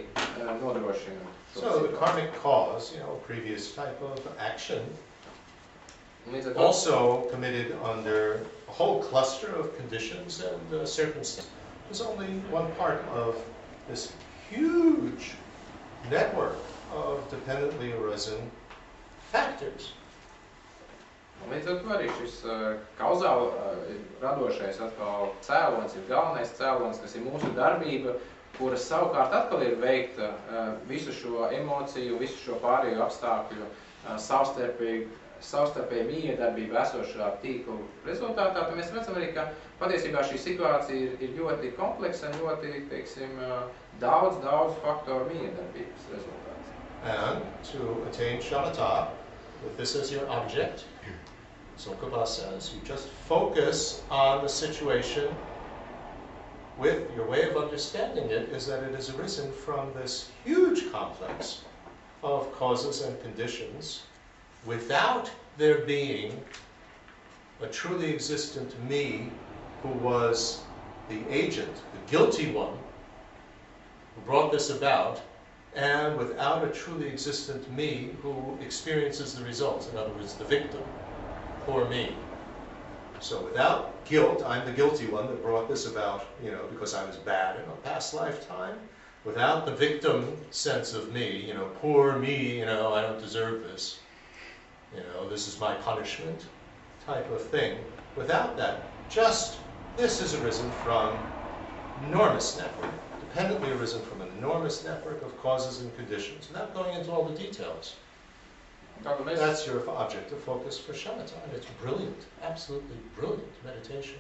nodrošina. So the karmic cause, previous type of action, also committed under a whole cluster of conditions and circumstances. There's only one part of this huge network of dependently arisen factors. Un līdz ar to arī šis kauzāli radošais atkal cēlonis ir galvenais cēlonis, kas ir mūsu darbība, kuras savukārt atkal ir veikta visu šo emociju, visu šo pārējo apstākļu savstarpēji miedarbību esošā tīkla rezultātā. Tad mēs redzam arī, ka patiesībā šī situācija ir ļoti kompleksa un ļoti, teiksim, daudz faktoru miedarbības rezultāts. And to attain shamatha, with this as your object, Tsongkhapa says, you just focus on the situation with your way of understanding it is that it has arisen from this huge complex of causes and conditions without there being a truly existent me who was the agent, the guilty one, who brought this about, and without a truly existent me who experiences the results, in other words, the victim, poor me. So without guilt, I'm the guilty one that brought this about, because I was bad in a past lifetime. Without the victim sense of me, poor me, I don't deserve this. This is my punishment type of thing. Without that, just this has arisen from enormous network, dependently arisen from an enormous network of causes and conditions, without going into all the details. That's your object of focus for shamatha, and it's brilliant, absolutely brilliant meditation.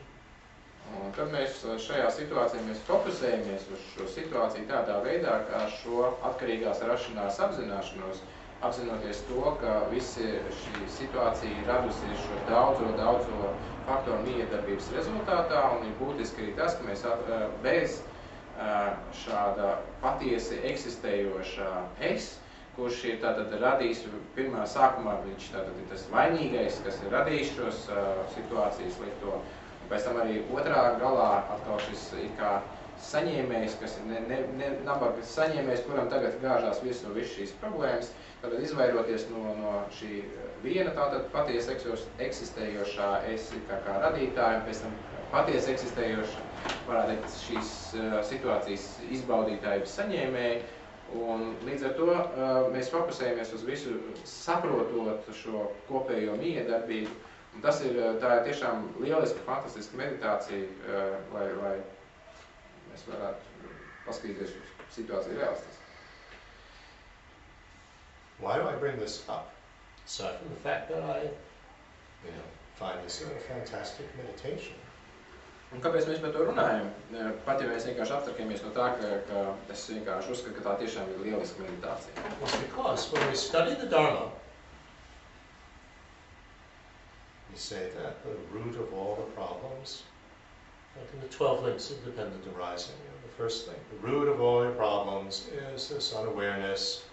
Un kad mēs šajā situācijā fokusējamies uz šo situāciju tādā veidā, kā šo atkarīgās rašanās apzināšanos, apzinoties to, ka visi šī situācija radusies šo daudzo faktoru miedarbības rezultātā, un ir būtiski arī tas, ka mēs bez šāda patiesi eksistējošā es, kurš ir tātad radījis pirmā sākumā, viņš tātad ir tas vainīgais, kas ir radījis šos situācijas slikto. Pēc tam arī otrā galā atkal šis ir kā saņēmējs, kas ir nabaga saņēmējs, kuram tagad gāžās visu šīs problēmas. Tātad izvairoties no šī viena tātad patiesi eksistējošā es kā radītāja, pēc tam patiesi eksistējoša varētu teikt šīs situācijas izbaudītāja saņēmēji. Un līdz ar to mēs fokusējamies uz visu saprotot šo kopējo miedarbību. Un tā ir tiešām lieliska, fantastiska meditācija, lai mēs varētu paskatīties uz situāciju realistiski. Why do I bring this up? Aside from the fact that I, find this a fantastic meditation. Un kāpēc mēs par to runājam? Pat ja mēs vienkārši attarkamies no tā, ka es vienkārši uzskatu, ka tā tiešām ir lieliska meditācija. It's because when we study the Dharma, we say that the root of all the problems, like in the 12 links of dependent arising, the first thing, the root of all your problems is this unawareness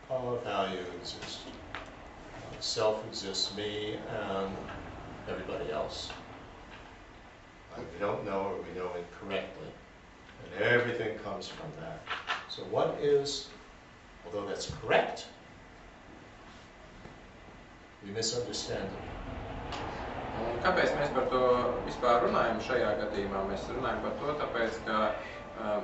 of how you exist. Self exists, me and everybody else. We don't know or we know incorrectly. And everything comes from that. So what is, although that's correct, we misunderstand it. Un kāpēc mēs par to vispār runājam šajā gadījumā? Mēs runājam par to, tāpēc, ka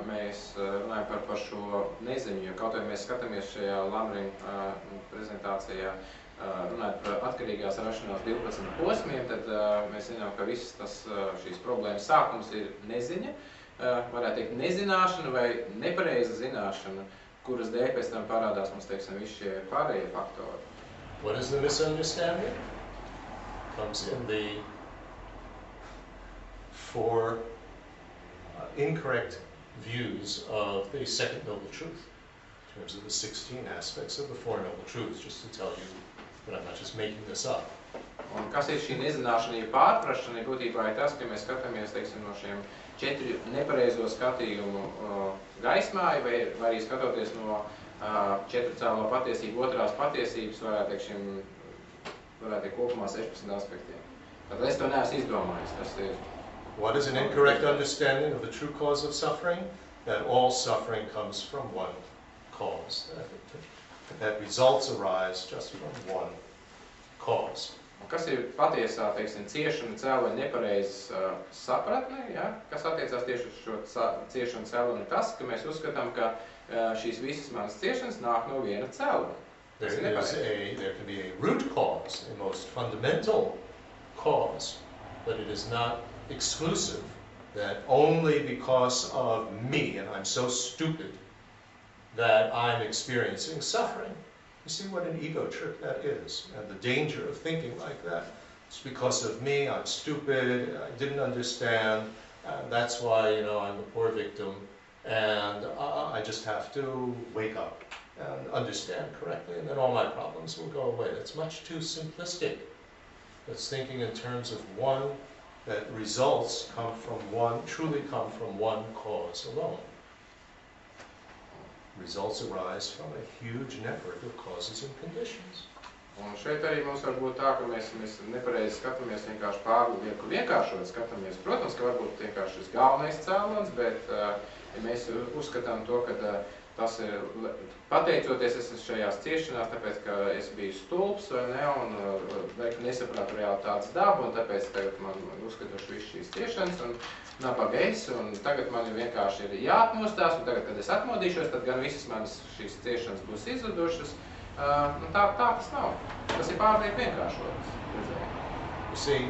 mēs runājam par šo neziņu, jo kaut vai mēs skatāmies šajā Lamrina prezentācijā, runājot par atkarīgās rašanās 12 posmiem, tad mēs zinām, ka šīs problēmas sākums ir neziņa, varētu teikt nezināšana vai nepareiza zināšana, kuras dēļ pēc tam parādās mums, teiksim, visi šie pārējie faktori. What is the misunderstanding? Comes in the 4 incorrect views of the second noble truth, in terms of the 16 aspects of the 4 noble truths, just to tell you that I'm not just making this up. Un kas ir šī nezināšana, ja pārprašana, būtībā ir tas, ka mēs skatāmies, teiksim, no šiem 4 nepareizo skatījumu gaismā, vai arī skatoties no 4 cēlo patiesību, otrās patiesības, varētu teikt kopumā 16 aspektiem. Tad es to neesmu izdomājis, tas ir. What is an incorrect understanding of the true cause of suffering? That all suffering comes from one cause. That results arise just from one cause. Un kas ir patiesā, teiksim, ciešana cēloņa nepareizas sapratne, ja? Kas attiecās tieši uz šo ciešanu cēloņu, tas, ka mēs uzskatām, ka šīs visas manas ciešanas nāk no viena cēloņa. There can be a root cause, a most fundamental cause, but it is not exclusive, that only because of me, and I'm so stupid, that I'm experiencing suffering. You see what an ego trip that is, and the danger of thinking like that. It's because of me, I'm stupid, I didn't understand, and that's why, I'm the poor victim, and I just have to wake up and understand correctly, and then all my problems will go away. That's much too simplistic. That's thinking in terms of one, that results truly come from one cause alone. Results arise from a huge network of causes and conditions. Un šeit arī mums var būt tā, ka mēs nepareizi skatāmies, vienkārši pārlieku vienkāršot skatāmies. Protams, ka varbūt vienkārši šis galvenais cēlonis, bet ja mēs uzskatām to, ka tas ir pateicoties šajās ciešanās, tāpēc, ka es biju stulbs vai ne, un nesapratu realitātes dabu, un tāpēc tagad man uzskatoši visu šīs ciešanas, un nabaga es, un tagad man vienkārši ir jāatmostās, un tagad, kad es atmodīšos, tad gan visas manas šīs ciešanas būs izzudušas. Tā tas nav. Tas ir pārliek vienkāršotas. You see,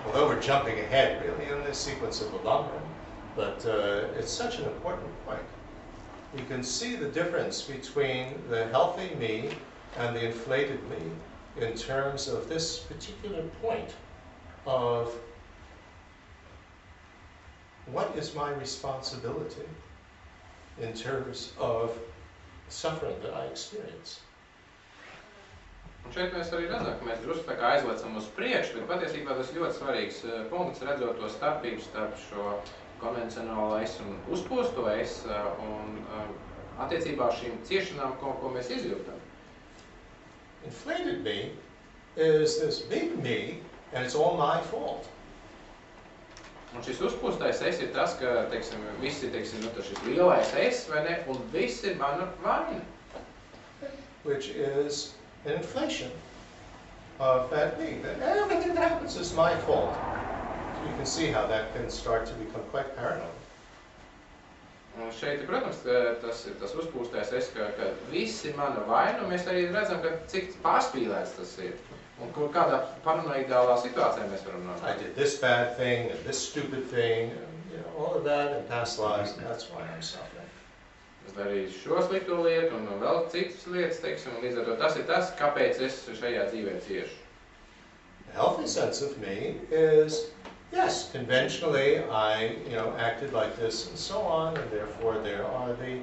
although we're jumping ahead really in this sequence of the Lamrim, but it's such an important point. We can see the difference between the healthy me and the inflated me in terms of this particular point of what is my responsibility in terms of suffering that I experience. Un šeit mēs arī redzam, ka mēs drusku tā kā aizlecam uz priekšu, bet patiesībā tas ļoti svarīgs punkts, redzot to starpību starp šo konvencionālo es un uzposto es, un attiecībā šīm ciešanām, ko mēs izjūtam. Inflated me is this big me, and it's all my fault. Un šis uzpostais es ir tas, ka, viss ir, šis lielais es, vai ne, un viss ir mana vaina. Which is an inflation of that me, that everything that happens is my fault. You can see how that can start to become quite paranoid. Un šeit, protams, tas ir tas uzpūstais es, ka visi mana vaina, un mēs arī redzam, ka cik pārspīlēts tas ir. Un kur kādā paranoidālā situācijā mēs varam I nonākt. did this bad thing and this stupid thing, and all of that in past lives, and that's why I'm suffering. Es darīju šo slikto lietu un vēl citas lietas, teiksim, un līdz ar to tas ir tas, kāpēc es šajā dzīvē ciešu. A healthy sense of me is, yes, conventionally I, acted like this and so on, and therefore there are the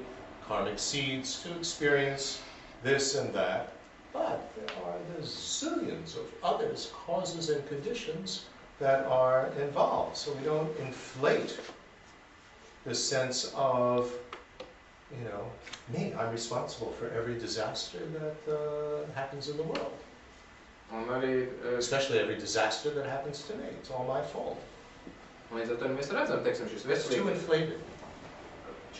karmic seeds to experience this and that. But there are the zillions of others, causes and conditions that are involved. So we don't inflate the sense of, me, I'm responsible for every disaster that happens in the world. Un arī, Especially every disaster that happens to me. It's all my fault. līdz ar to mēs redzam, teiksim, It's too inflated.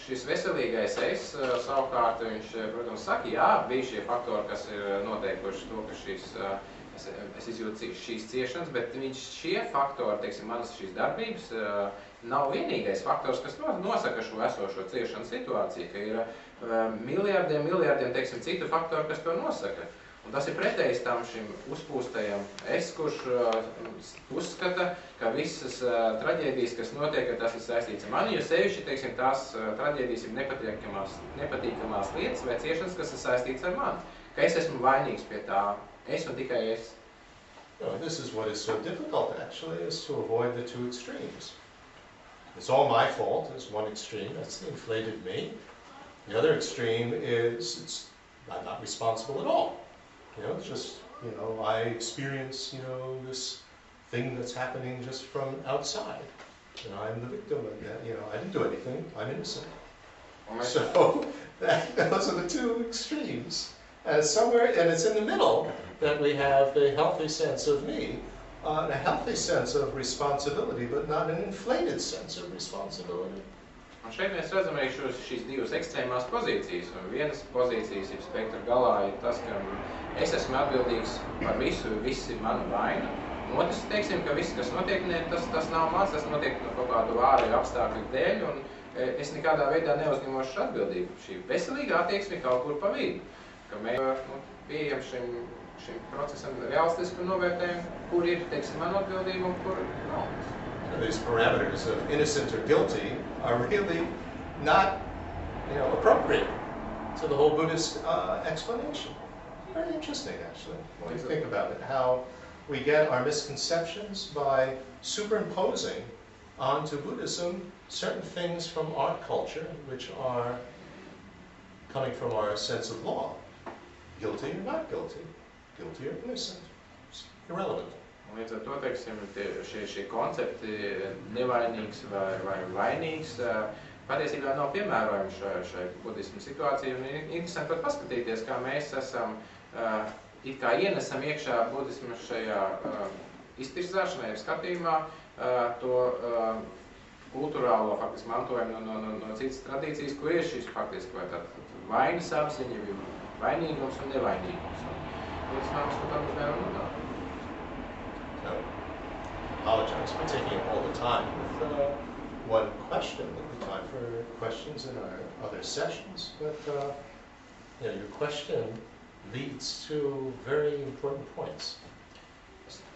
šis veselīgais es, savukārt, viņš, protams, saka, jā, bija šie faktori, kas ir noteikuši to, ka es izjūtu šīs ciešanas, bet šie faktori, teiksim, manas šīs darbības, nav vienīgais faktors, kas nosaka šo esošo ciešanu situāciju, ka ir miljardiem, teiksim, citu faktoru, kas to nosaka. Un tas ir pretējs tam šim uzpūstajam es, kurš uzskata, ka visas traģēdijas, kas notiek, ka tas ir saistīts ar mani, jo sevišķi, teiksim, tās traģēdijas ir nepatīkamās lietas vai ciešanas, kas ir saistīts ar mani. Ka es esmu vainīgs pie tā, es un tikai es. No, this is what is so difficult, actually, is to avoid the two extremes. It's all my fault is one extreme, that's the inflated me. The other extreme is I'm not responsible at all. It's just, I experience, this thing that's happening just from outside. I'm the victim of that, I didn't do anything, I'm innocent. So, those are the two extremes. And it's in the middle that we have a healthy sense of me, and a healthy sense of responsibility, but not an inflated sense of responsibility. Un šeit mēs redzam arī šīs divas ekstrēmās pozīcijas. Un vienas pozīcijas ir spektra galā ir tas, ka es esmu atbildīgs par visu, viss ir mana vaina. Un otrs, teiksim, ka viss, kas notiek, tas nav mans, tas notiek no kaut kādu ārēju apstākļu dēļ, un es nekādā veidā neuzņemos šo atbildību. Šī veselīga attieksme kaut kur pa vidu, ka mēs pieejam šim procesam realistisku novērtējumu, kur ir, teiksim, mana atbildība un kur nav. These parameters of innocent or guilty are really not, appropriate to the whole Buddhist explanation. Very interesting, actually, when you think about it, how we get our misconceptions by superimposing onto Buddhism certain things from our culture, which are coming from our sense of law. Guilty or not guilty, guilty or innocent, it's irrelevant. Līdz ar to, teiksim, šie koncepti nevainīgs vai vainīgs patiesībā nav piemērojami šai budismu situācijai. Un interesanti pat paskatīties, kā mēs esam, it kā ienesam iekšā budismu šajā iztirzāšanā, skatījumā, to kulturālo faktiski mantojumu no citas tradīcijas, kur ir šis faktiski vai tātad vainas apziņa, vainīgums un nevainīgums. Līdz mēs skatām uz nevaru un tā. I apologize for taking all the time with one question. There'll be time for questions in our other sessions, but your question leads to very important points.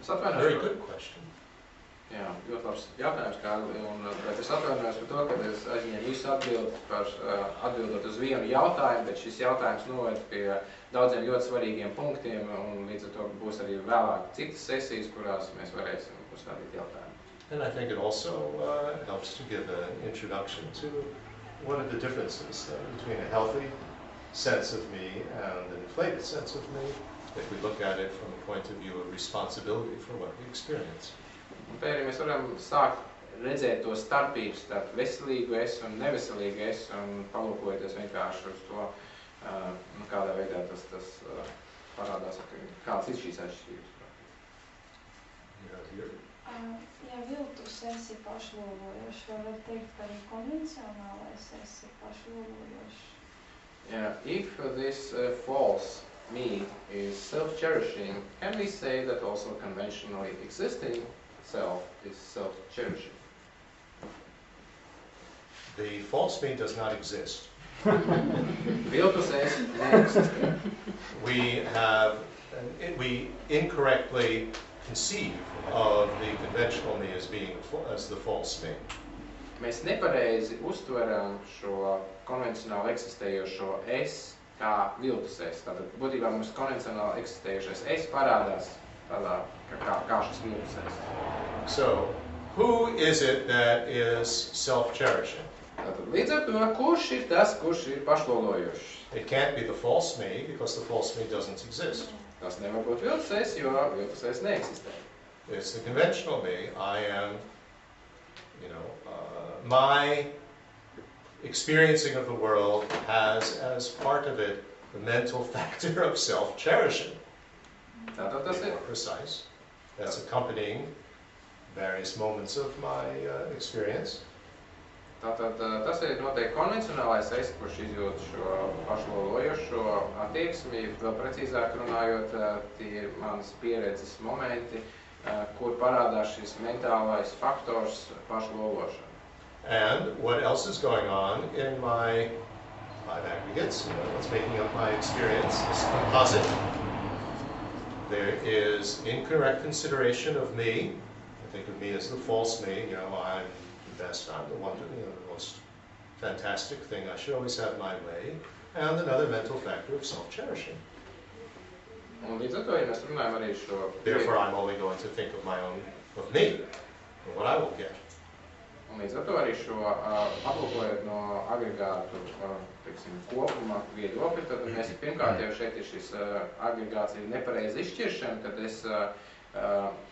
Very good question. Jā, ļoti labs jautājums, Kārli, bet es atvainojos par to, ka es aizņēmu visu atbildot uz vienu jautājumu, bet šis jautājums noved pie daudziem ļoti svarīgiem punktiem, un līdz ar to būs arī vēlāk citas sesijas, kurās mēs varēsim uzstādīt jautājumu. And I think it also helps to give an introduction to what are the differences between a healthy sense of me and an inflated sense of me, if we look at it from the point of view of responsibility for what we experience. Un te arī mēs varam sākt redzēt to starpību starp veselīgu es un neveselīgu es, un palūkojoties vienkārši uz to, kādā veidā tas parādās, kāds ir šīs atšķirības. Ja viltus es ir pašlūgojošs, vai var teikt, ka arī konvencionālais es ir pašlūgojošs? Yeah, if this false me is self-cherishing, can we say that also conventionally existing self is self-cherishing? The false me does not exist. Viltus es neeksistē. We incorrectly conceive of the conventional me as the false me. Mēs nepareizi uztveram šo konvencionāli eksistējošo es kā viltus es. Tātad būtībā mums konvencionāli eksistējošais es parādās tādā kā šis viltus es. So, who is it that is self-cherishing? Tātad līdz ar to, kurš ir tas, kurš ir pašlolojošs? It can't be the false me because the false me doesn't exist. Tas nevar būt viltus es, jo viltus es neeksistē. It's the conventional me. I am, my experiencing of the world has as part of it the mental factor of self-cherishing. Tātad tas To be ir. more precise. That's accompanying various moments of my experience. Tātad tas ir noteikti konvencionālais es, kurš izjūt šo pašlolojošo attieksmi, vēl precīzāk runājot, tie ir manas pieredzes momenti, kur parādās šis mentālais faktors pašlološana. And what else is going on in my 5 aggregates, what's making up my experience, this composite. There is incorrect consideration of me. I think of me as the false me, I'm the best, I'm the one, the most fantastic thing, I should always have my way. And another mental factor of self-cherishing. Un līdz ar to, ja mēs runājam arī šo... Therefore, I'm only going to think of of me, and what I will get. Un līdz ar to arī šo aplūkojot no agregātu, kopuma viedokļa, tad mēs pirmkārt jau šeit ir šis agregācija nepareiza izšķiršana, kad es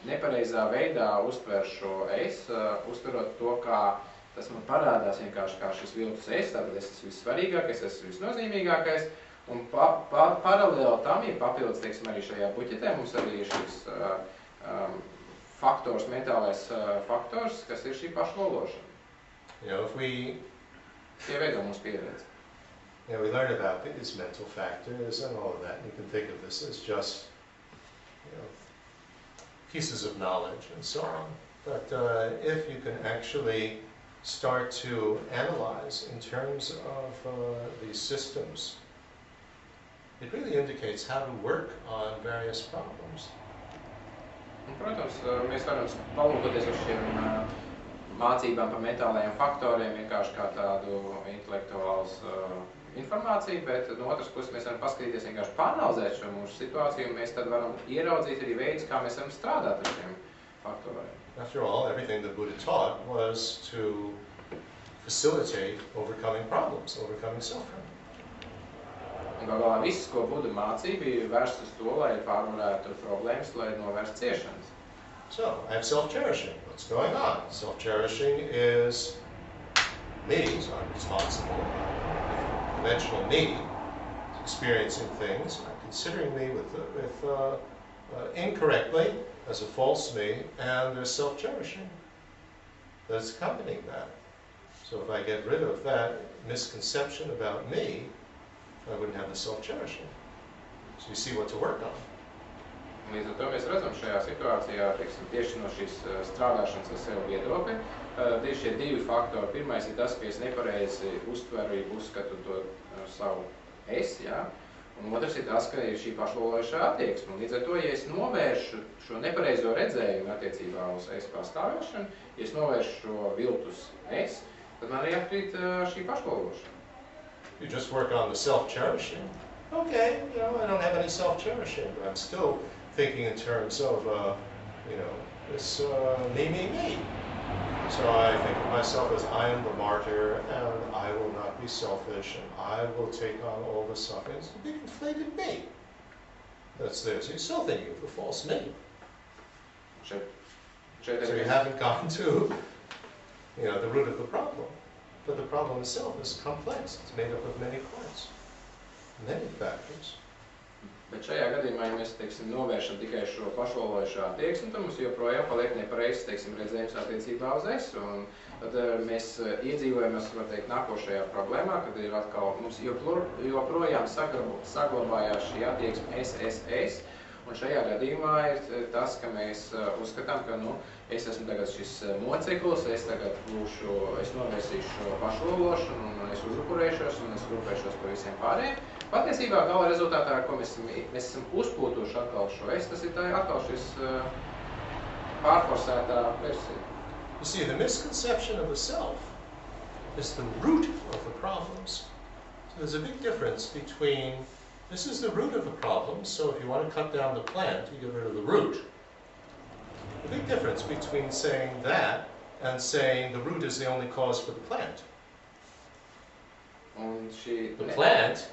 nepareizā veidā uztveru šo es, uztverot to, kā tas man parādās vienkārši kā šis viltus es, tātad es esmu vissvarīgākais, es esmu visnozīmīgākais, un paralēli tam, ja papildus, arī šajā buķetē, mums arī ir šis faktors, mentālais faktors, kas ir šī pašlološana. Tie veido mūsu pieredzi. We learn about these mental factors and all of that, and you can think of this as just pieces of knowledge and so on. But if you can actually start to analyze in terms of these systems, it really indicates how to work on various problems. Un, protams, mēs varam palūkoties uz šiem mācībām par mentālajiem faktoriem vienkārši kā tādu intelektuāls informāciju, bet no otras puses mēs varam paskatīties vienkārši panalizēt šo mūsu situāciju, un mēs tad varam ieraudzīt arī veidus, kā mēs varam strādāt ar šiem faktoriem. After all, everything that Buddha taught was to facilitate overcoming problems, overcoming suffering. Un galā viss, ko Buda mācīja, bija vērsts uz to, lai pārvarētu problēmas, lai novērstu ciešanas. So, I have self-cherishing. What's going on? Self-cherishing is me, so I'm responsible. Conventional me is experiencing things. I'm considering me incorrectly as a false me, and there's self-cherishing that's accompanying that. So if I get rid of that misconception about me, I wouldn't have the self-cherishing. So you see what to work on. Līdz ar to mēs redzam šajā situācijā, tieši no šīs strādāšanas ar sevi viedokļa, tieši šie divi faktori. Pirmais ir tas, ka es nepareizi uztveru, uzskatu to savu es, ja? Un otrs ir tas, ka ir šī pašlolojošā attieksme. Līdz ar to, ja es novēršu šo nepareizo redzējumu attiecībā uz es pastāvēšanu, ja es novēršu šo viltus es, tad man arī atkrīt šī pašlološana. You just work on the self-cherishing. Okay, I don't have any self-cherishing, but I'm still thinking in terms of, this me. So I think of myself as I am the martyr, and I will not be selfish, and I will take on all the suffering. It's a big inflated me that's there. So you're still thinking of the false me. So you haven't gotten to, the root of the problem. But the problem itself is complex. It's made up of many parts, many factors. Bet šajā gadījumā, ja mēs, novēršam tikai šo pašlolojošo attieksmi, tad mums joprojām paliek nepareizs, redzējums attiecībā uz es. Un tad mēs iedzīvojamies, var teikt, nākošajā problēmā, kad ir atkal mums joprojām saglabājās šī attieksme es. Un šajā gadījumā ir tas, ka mēs uzskatām, ka es esmu tagad šis moceklis, es tagad es novērsīšu šo pašlološanu, un es uzupurēšos, un es rūpēšos par visiem pārējiem. Patiesībā gala rezultātā, ko mēs esam uzpūtuši atkal šo tas ir atkal šis pārforsētā versija. You see, the misconception of the self is the root of the problems. So there's a big difference between, this is the root of the problem, so if you want to cut down the plant, you get rid of the root. The big difference between saying that and saying the root is the only cause for the plant. The plant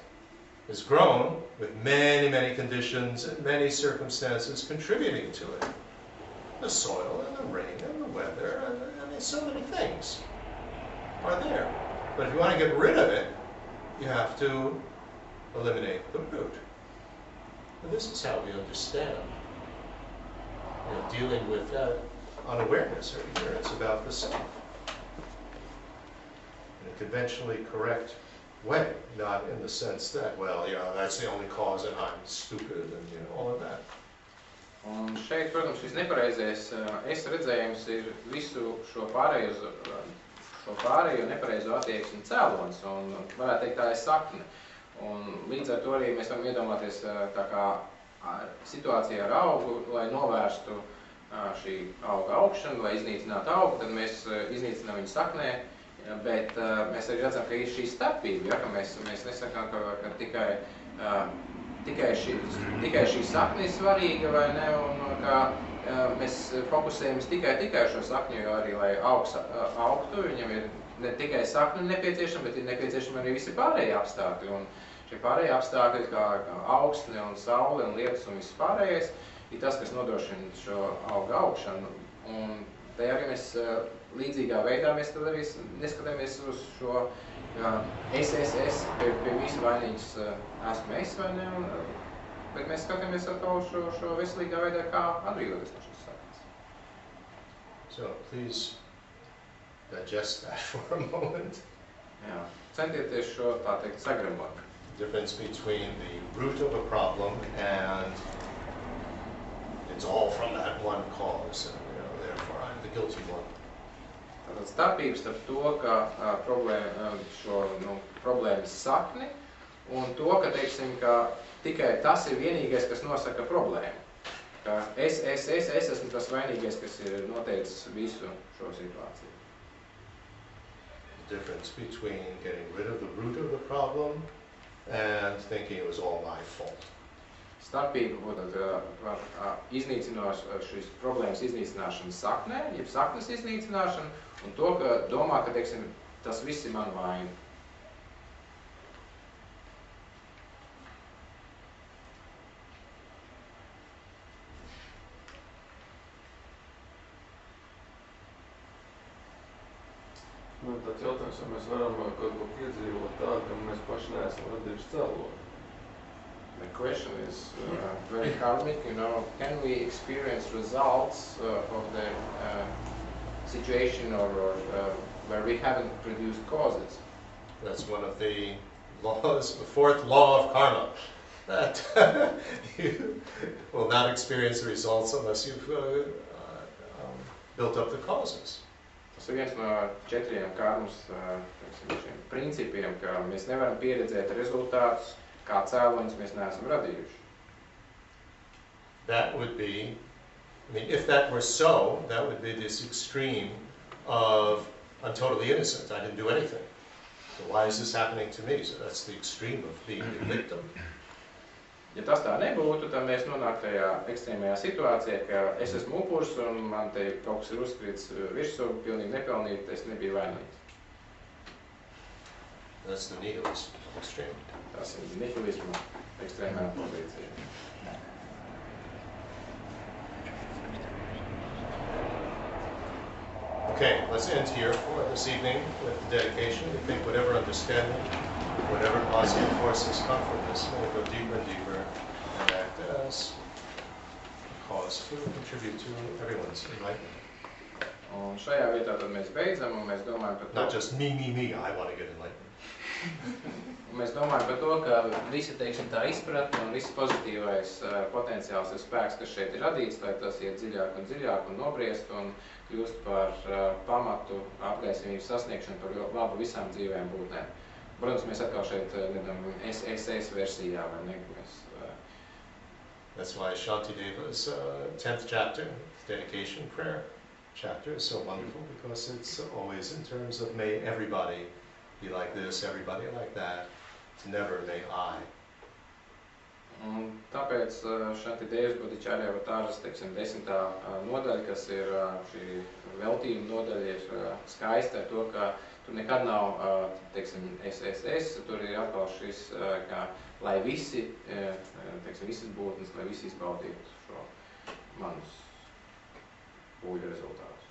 is grown with many, many conditions and many circumstances contributing to it. The soil and the rain and the weather and so many things are there. But if you want to get rid of it, you have to eliminate the root. And this is how we understand, dealing with unawareness or ignorance about the self in a conventionally correct way, not in the sense that, well, that's the only cause and I'm stupid and all of that. Un šeit, protams, šis nepareizais redzējums ir visu šo pārējo nepareizo attieksmi cēlonis, un varētu teikt, tā ir sakne. Un līdz ar to arī mēs varam iedomāties tā kā situācijā ar augu, lai novērstu šī auga augšanu, lai iznīcinātu augu, tad mēs iznīcinām viņu saknē, bet mēs arī redzam, ka ir šī starpība, ka mēs nesakām, ka tikai šī sakne ir svarīga vai ne, un ka mēs fokusējamies tikai šo sakņu, jo arī, lai augs augtu, viņam ir ne tikai sakne nepieciešama, bet ir nepieciešama arī visi pārējie apstākļi. Un šie pārējie apstākļi, kā augsne un saule un lietus un viss pārējais, ir tas, kas nodrošina šo auga augšanu. Un te arī mēs līdzīgā veidā mēs tad arī neskatāmies uz šo es, pie visu vainīgs esmu es vai ne, bet mēs skatāmies atkal šo veselīgā veidā, kā atbrīvoties no šīs saknes. So please digest that for a moment. Jā, centieties šo, tā teikt, sagremot. Difference between the root of a problem and it's all from that one cause, and therefore I'm the guilty one. Tātad starpības starp to, ka problēmas sakni un to, ka, teiksim, ka tikai tas ir vienīgais, kas nosaka problēmu. Ka es esmu tas vainīgais, kas ir noteicis visu šo situāciju. The difference between getting rid of the root of the problem and thinking it was all my fault. Starpība būtu iznīcināt šīs problēmas iznīcināšana saknē, jeb saknes iznīcināšana, un to, ka domā, ka, teiksim, tas viss ir man vaina. Tāds jautājums, vai mēs varam kaut ko piedzīvot tā, ka mēs paši neesam radījuši cēloni. The question is very karmic, can we experience results of the situation or where we haven't produced causes? That's one of the laws, the fourth law of karma, that you will not experience the results unless you've built up the causes. Tas ir viens no 4 karmas principiem, ka mēs nevaram pieredzēt rezultātus, kā cēloņus mēs neesam radījuši. That would be, if that were so, that would be this extreme of I'm totally innocent, I didn't do anything. So why is this happening to me? So that's the extreme of being the victim. Ja tas tā nebūtu, tad mēs nonāktu tajā ekstrēmajā situācijā, ka es esmu upurs un man te kaut kas ir uzkrīts virsū, pilnīgi nepelnīt, es nebiju vainīgs. That's the nihilism extreme. Tas ir nihilisma ekstrēmā pozīcija. Okay, let's end here for this evening with the dedication. We think whatever understanding, whatever positive forces come from this, will go deeper and deeper and act as a cause to contribute to everyone's enlightenment. Un šajā vietā tad mēs beidzam un mēs domājam par to. Not just me, I want to get enlightened. Un mēs domājam par to, ka visa, teiksim, tā izpratne un viss pozitīvais potenciāls ir spēks, kas šeit ir radīts, lai tas iet dziļāk un nobriest un kļūst par pamatu apgaismības sasniegšanu par labu visām dzīvēm būtnēm. Protams, mēs atkal šeit nedam SSS versijā, vai ne? That's why Shantideva's 10th chapter, dedication prayer chapter, is so wonderful because it's always in terms of may everybody be like this, everybody like that. It's never may I. Un tāpēc Šantidevas Bodhicārya Avatāras, teiksim, 10. nodaļa, kas ir šī veltījuma nodaļa, ir skaista ar to, ka tur nekad nav, teiksim, SSS, tur ir atkal šis, ka lai visi, teiksim, visas būtnes, lai visi izbaudītu šo manus pūļu rezultātus.